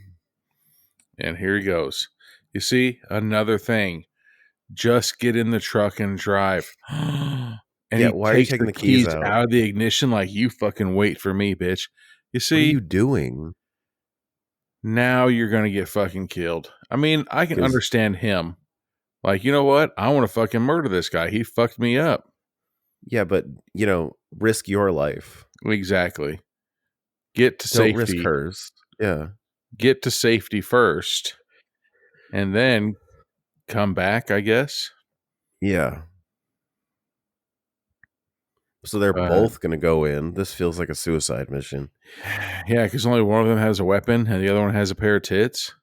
And here he goes. You see, another thing. Just get in the truck and drive. And Yeah, he why are you takes taking the the keys keys out? out of the ignition like, you fucking wait for me, bitch. You What are see, you doing? now you're going to get fucking killed. I mean, I can 'Cause- understand him. Like, you know what? I want to fucking murder this guy. He fucked me up. Yeah, but risk your life. Exactly. Get to Don't risk safety. hers. Yeah. Get to safety first. And then come back, I guess. Yeah. So they're both going to go in. This feels like a suicide mission. Yeah, because only one of them has a weapon and the other one has a pair of tits.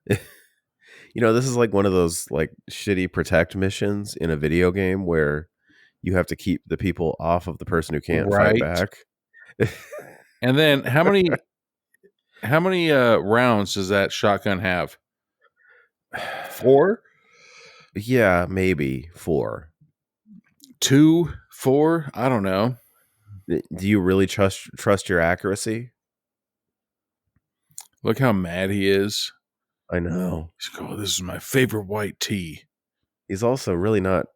This is like one of those like shitty protect missions in a video game where you have to keep the people off of the person who can't fight back. And then how many rounds does that shotgun have? 4? Yeah, maybe 4. 2, 4? I don't know. Do you really trust your accuracy? Look how mad he is. I know. He's like, oh, this is my favorite white tea. He's also really not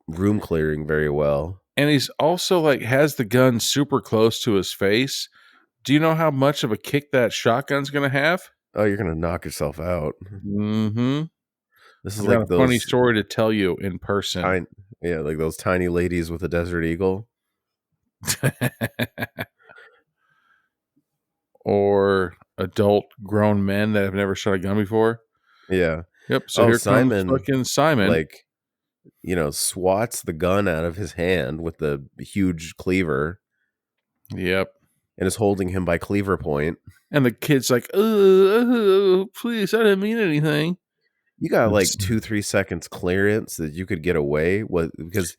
room clearing very well. And he's also like has the gun super close to his face. Do you know how much of a kick that shotgun's going to have? Oh, you're going to knock yourself out. Mm-hmm. This is I've like got a those funny story to tell you in person. like those tiny ladies with a desert eagle. Or adult grown men that have never shot a gun before. Yeah. Yep. So here Simon, comes fucking Simon. like, swats the gun out of his hand with the huge cleaver. Yep. And is holding him by cleaver point. And the kid's like, please, I didn't mean anything. You got like 2-3 seconds clearance that you could get away with because,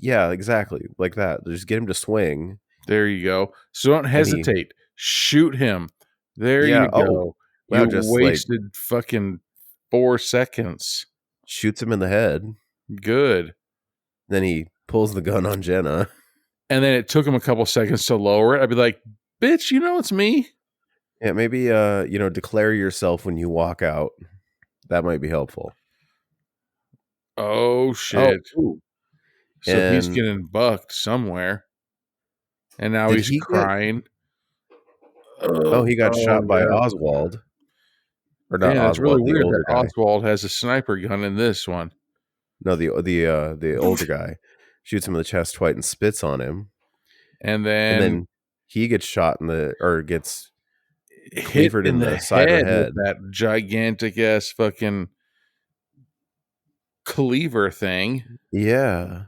yeah, exactly like that. Just get him to swing. There you go. So don't hesitate. Shoot him. There you go. Wow, you just wasted fucking 4 seconds. Shoots him in the head. Good. Then he pulls the gun on Jenna. And then it took him a couple seconds to lower it. I'd be like, bitch, it's me. Yeah, maybe declare yourself when you walk out. That might be helpful. Oh shit. Oh, so he's getting bucked somewhere. And now he's crying. He got shot by Oswald. Or not Oswald. It's really weird that guy. Oswald has a sniper gun in this one. No, the older guy shoots him in the chest twice and spits on him. And then he gets shot gets hit in the side of the head with that gigantic ass fucking cleaver thing. Yeah.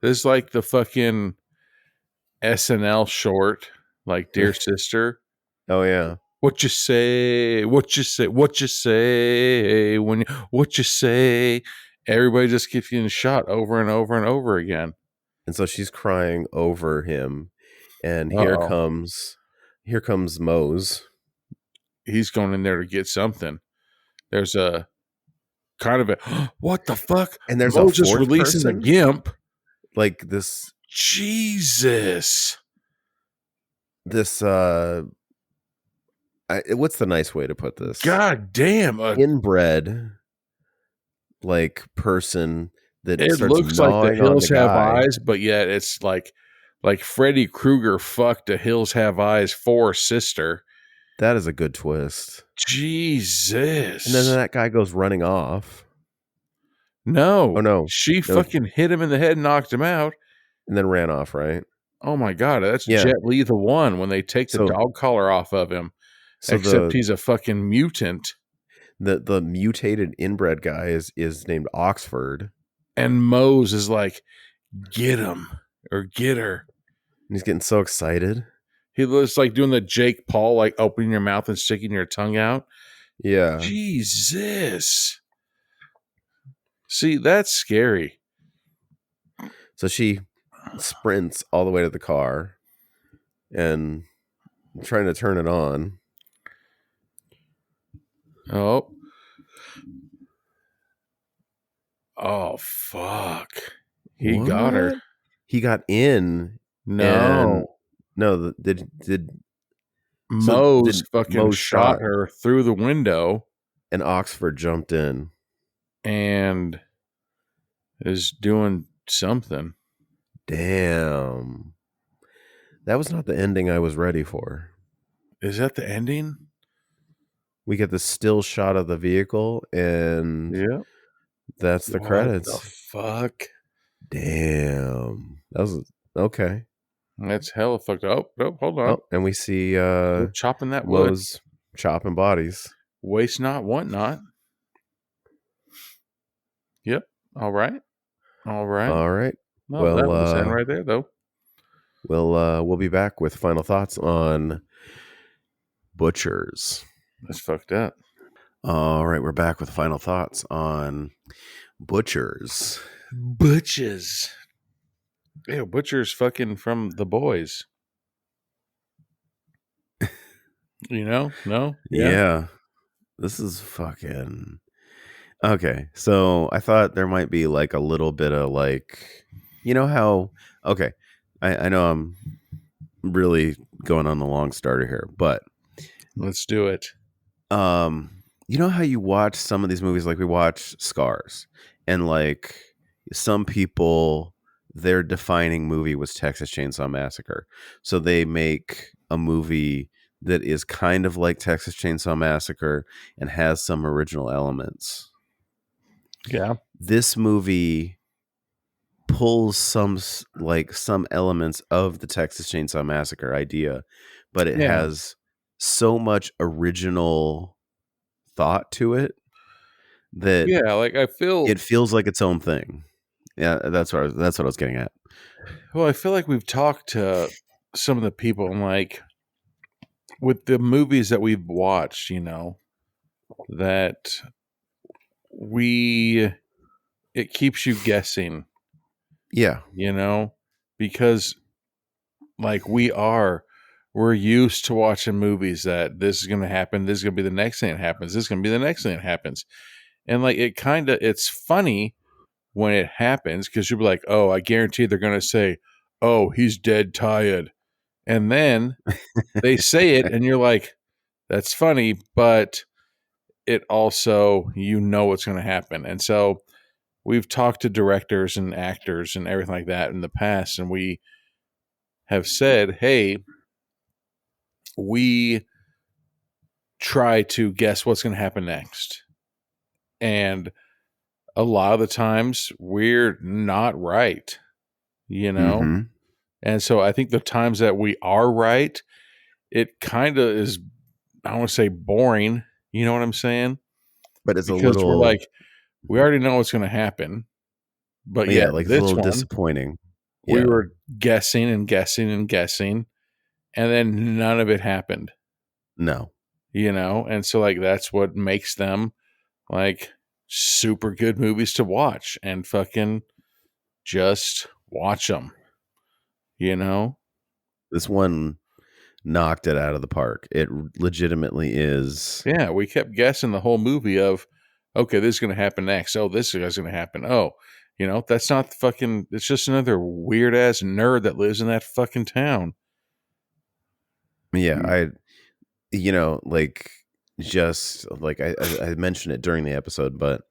This is like the fucking SNL short, like Dear Sister. Oh yeah. What you say? What you say? What you say? What you say? Everybody just keeps getting shot over and over and over again. and so she's crying over him, and Uh-oh. here comes Mose. He's going in there to get something. There's a kind of a what the fuck? And there's a Moses fourth releasing the person? gimp. Like this Jesus. what's the nice way to put this? God damn. Inbred like person that It starts looks like the gnawing on Hills the Have guy. Eyes, but yet it's like Freddy Krueger fucked a Hills Have Eyes 4 sister. That is a good twist. Jesus. And then that guy goes running off. No. Oh, no. She No. fucking hit him in the head and knocked him out. And then ran off, right? Oh my God. That's Yeah. Jet Li the One when they take the So- dog collar off of him. So Except he's a fucking mutant. the mutated inbred guy is named Oxford. And Mose is like, get him or get her. And he's getting so excited. He looks like doing the Jake Paul, like opening your mouth and sticking your tongue out. Yeah. Jesus. See, that's scary. So she sprints all the way to the car and trying to turn it on. Oh. Oh, fuck. He got her. What? He got in. No. No, did Mose did fucking Mose shot her through the window and Oxford jumped in. and is doing something. Damn. That was not the ending I was ready for. Is that the ending? We get the still shot of the vehicle and Yeah. that's the What credits. the fuck? Damn. That was okay. That's hella fucked up. Oh, hold on. Oh, and we see We're chopping that wood. Mose chopping bodies. Waste not, want not. Yep. All right. All right. All right. No, well, that was end right there, though. We'll be back with final thoughts on Butchers. That's fucked up. All right, we're back with final thoughts on Butchers. Butchers. Ew, Butcher's fucking from The Boys. You know? No? Yeah. This is fucking okay. So I thought there might be like a little bit of like, you know how okay. I know I'm really going on the long starter here, but Let's do it. you know how you watch some of these movies, like we watch Scars, and like some people, their defining movie was Texas Chainsaw Massacre, so they make a movie that is kind of like Texas Chainsaw Massacre and has some original elements. Yeah. This movie pulls some elements of the Texas Chainsaw Massacre idea, but it has so much original thought to it that like I feel it feels like its own thing. Yeah, that's what I was getting at. Well, I feel like we've talked to some of the people and like with the movies that we've watched, you know, that it keeps you guessing. Yeah. You know, because like we're used to watching movies that this is going to happen. This is going to be the next thing that happens. This is going to be the next thing that happens. And like, it's funny when it happens because you'll be like, oh, I guarantee they're going to say, oh, he's dead tired. And then they say it and you're like, that's funny, but it also, you know, what's going to happen. And so we've talked to directors and actors and everything like that in the past. And we have said, hey, we try to guess what's going to happen next. And a lot of the times we're not right, you know? Mm-hmm. And so I think the times that we are right, it kind of is, I want to say boring. You know what I'm saying? But it's because a little we're like, we already know what's going to happen. But yeah, yeah, like this a little one, disappointing. We Yeah. were guessing and guessing and guessing, and then none of it happened. No. You know? And so like that's what makes them like super good movies to watch and fucking just watch them. you know? This one knocked it out of the park. It legitimately is. Yeah, we kept guessing the whole movie of, okay, this is going to happen next. Oh, this is going to happen. Oh, that's not fucking, it's just another weird ass nerd that lives in that fucking town. Yeah, like, just like I mentioned it during the episode, but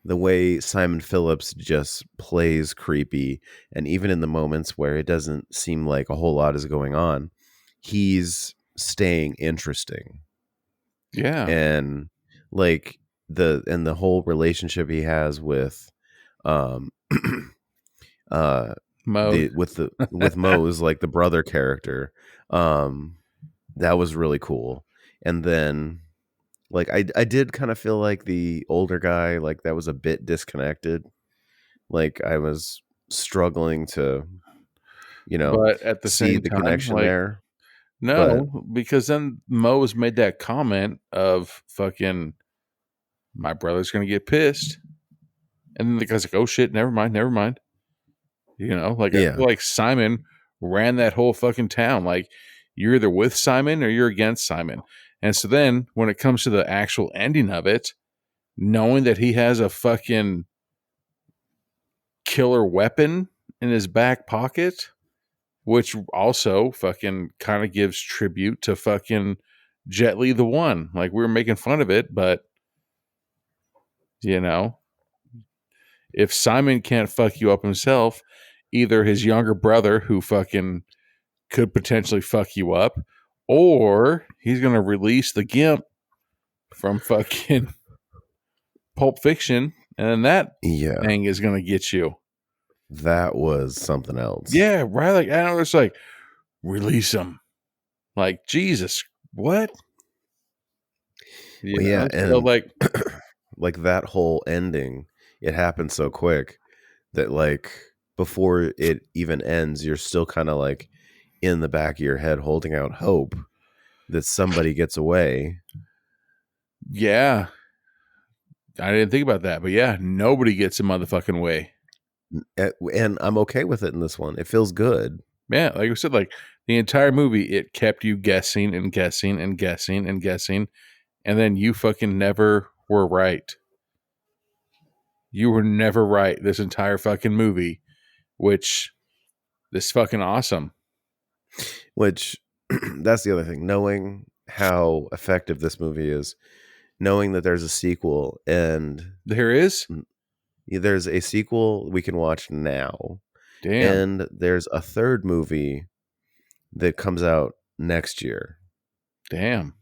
the way Simon Phillips just plays creepy, and even in the moments where it doesn't seem like a whole lot is going on, he's staying interesting. Yeah. And like the whole relationship he has with Mo with Mo's like the brother character, that was really cool. And then like I did kind of feel like the older guy, like that was a bit disconnected. Like I was struggling to but at the see same the time, connection like, there. no, because then Mo's made that comment of fucking, my brother's going to get pissed. And then the guy's like, oh shit, never mind. I Yeah. feel like Simon ran that whole fucking town. Like, you're either with Simon or you're against Simon. And so then when it comes to the actual ending of it, knowing that he has a fucking killer weapon in his back pocket, which also fucking kind of gives tribute to fucking Jet Li the One. Like, we were making fun of it, but if Simon can't fuck you up himself, either his younger brother, who fucking could potentially fuck you up, or he's going to release the Gimp from fucking Pulp Fiction, and then that thing is going to get you. That was something else. Yeah, right? Like, I don't know, it's like, release him. Like, Jesus, what? And so like, like that whole ending, it happened so quick that like before it even ends, you're still kind of like in the back of your head holding out hope that somebody gets away. Yeah. I didn't think about that, but yeah, nobody gets a motherfucking way. And I'm okay with it in this one. It feels good. Yeah, like I said, like the entire movie, it kept you guessing and guessing and guessing and guessing, and then you fucking never were right. You were never right this entire fucking movie, which is fucking awesome. Which that's the other thing. Knowing how effective this movie is, knowing that there's a sequel, and there's a sequel we can watch now. Damn. And there's a third movie that comes out next year. Damn.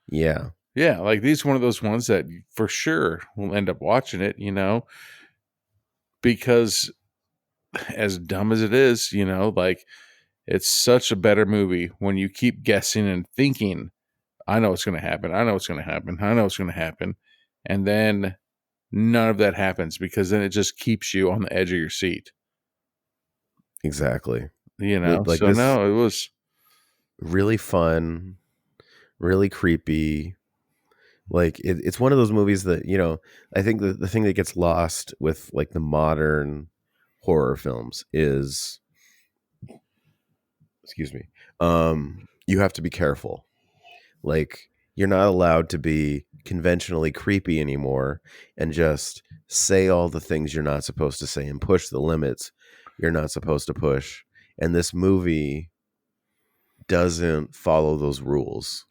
Yeah. Yeah, like these one of those ones that for sure we'll end up watching it, because as dumb as it is, like it's such a better movie when you keep guessing and thinking, I know what's going to happen. I know what's going to happen. I know what's going to happen. And then none of that happens because then it just keeps you on the edge of your seat. Exactly. Like so no, it was really fun, really creepy. Like it's one of those movies that, I think the thing that gets lost with like the modern horror films is, excuse me, you have to be careful. Like you're not allowed to be conventionally creepy anymore and just say all the things you're not supposed to say and push the limits you're not supposed to push. And this movie doesn't follow those rules.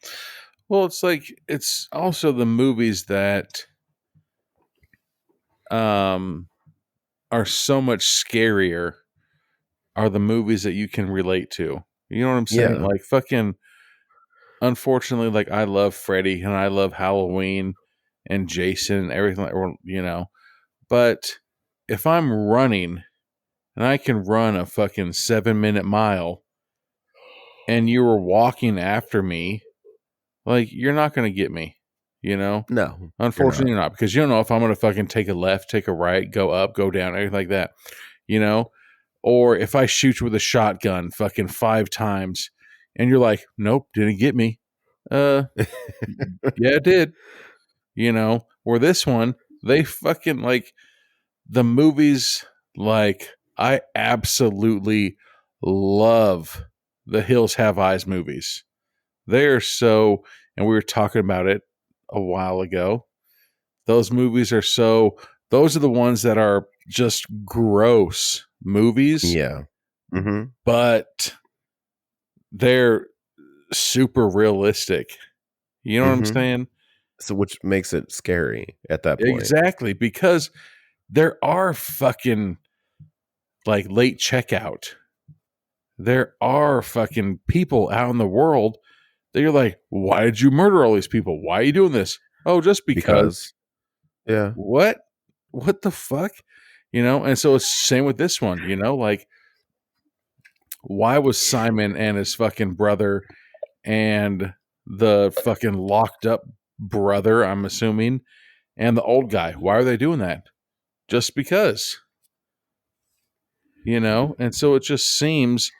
Well, it's like it's also the movies that are so much scarier are the movies that you can relate to. You know what I'm saying? Yeah. Like fucking unfortunately, like I love Freddy and I love Halloween and Jason and everything like, but if I'm running and I can run a fucking 7-minute mile and you were walking after me, like you're not going to get me, No. Unfortunately, you're not, because you don't know if I'm going to fucking take a left, take a right, go up, go down, everything like that, or if I shoot you with a shotgun fucking 5 times and you're like, nope, didn't get me. Yeah, it did. Or this one, they fucking like the movies. Like I absolutely love the Hills Have Eyes movies. They're so, and we were talking about it a while ago. Those movies are so, those are the ones that are just gross movies, Yeah. Mm-hmm. but they're super realistic. You know what I'm Mhm. saying? So which makes it scary at that point. Exactly, because there are fucking like late checkout. There are fucking people out in the world that you're like, why did you murder all these people? Why are you doing this? Oh, just because. Yeah. What? What the fuck? You know, and so it's same with this one, you know, like why was Simon and his fucking brother and the fucking locked up brother, I'm assuming, and the old guy, why are they doing that? Just because. You know, and so it just seems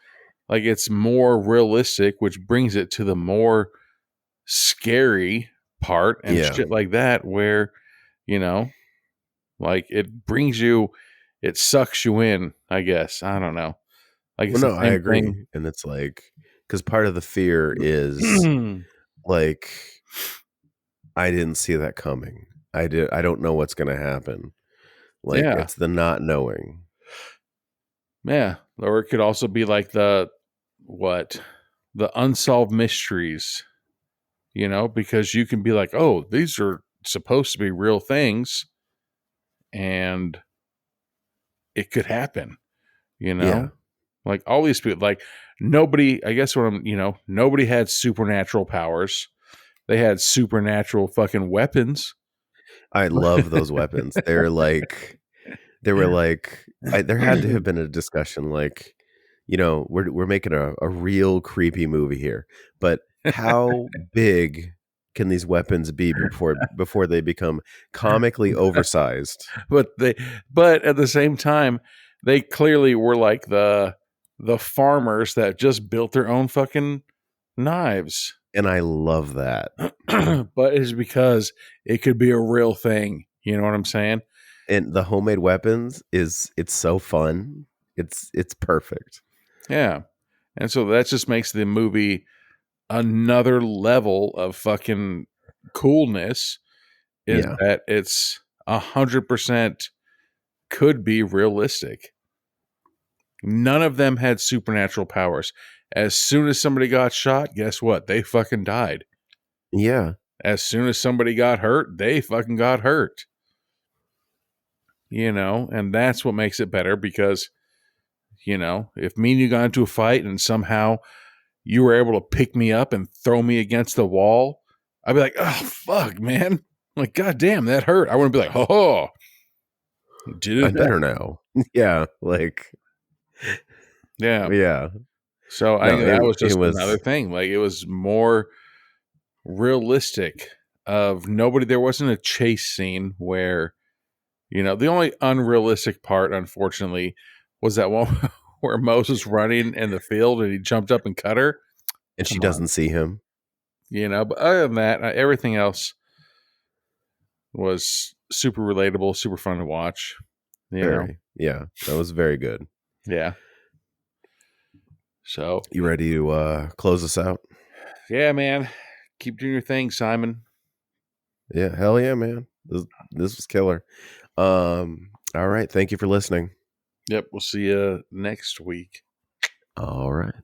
like it's more realistic, which brings it to the more scary part and Yeah. shit like that, where, you know, like it brings you, it sucks you in, I guess. I don't know. Like it's Well, the no, I same agree. And it's like, because part of the fear is thing. like, I didn't see that coming. I don't know what's going to happen. Like, Yeah. it's the not knowing. Yeah. Or it could also be like the unsolved mysteries, you know, because you can be like, oh, these are supposed to be real things. And it could happen, you know? Yeah. Like all these people, like nobody, I guess nobody had supernatural powers. They had supernatural fucking weapons. I love those weapons. They were like, there had to have been a discussion like, we're making a real creepy movie here, but how big can these weapons be before they become comically oversized? But at the same time, they clearly were like the farmers that just built their own fucking knives. And I love that. But it's because it could be a real thing. You know what I'm saying? And the homemade weapons it's so fun. It's perfect. Yeah. And so that just makes the movie another level of fucking coolness, is Yeah. that it's 100% could be realistic. None of them had supernatural powers. As soon as somebody got shot, guess what? They fucking died. Yeah. As soon as somebody got hurt, they fucking got hurt. You know, and that's what makes it better because, you know, if me and you got into a fight and somehow you were able to pick me up and throw me against the wall, I'd be like, oh, fuck, man. I'm like, God damn, that hurt. I wouldn't be like, oh, did I'm it? better now. Yeah. Like, Yeah. yeah. So I No, think that was it just was another thing. Like it was more realistic of nobody. There wasn't a chase scene where, you know, the only unrealistic part, unfortunately, was that one where Moses running in the field and he jumped up and cut her. and she Come on. doesn't see him. You know, but other than that, everything else was super relatable, super fun to watch. You know, Very. Yeah. That was very good. yeah. So You ready to close us out? yeah, man, keep doing your thing, Simon. Yeah, hell yeah, man. This was killer. All right. Thank you for listening. Yep, we'll see you next week. All right.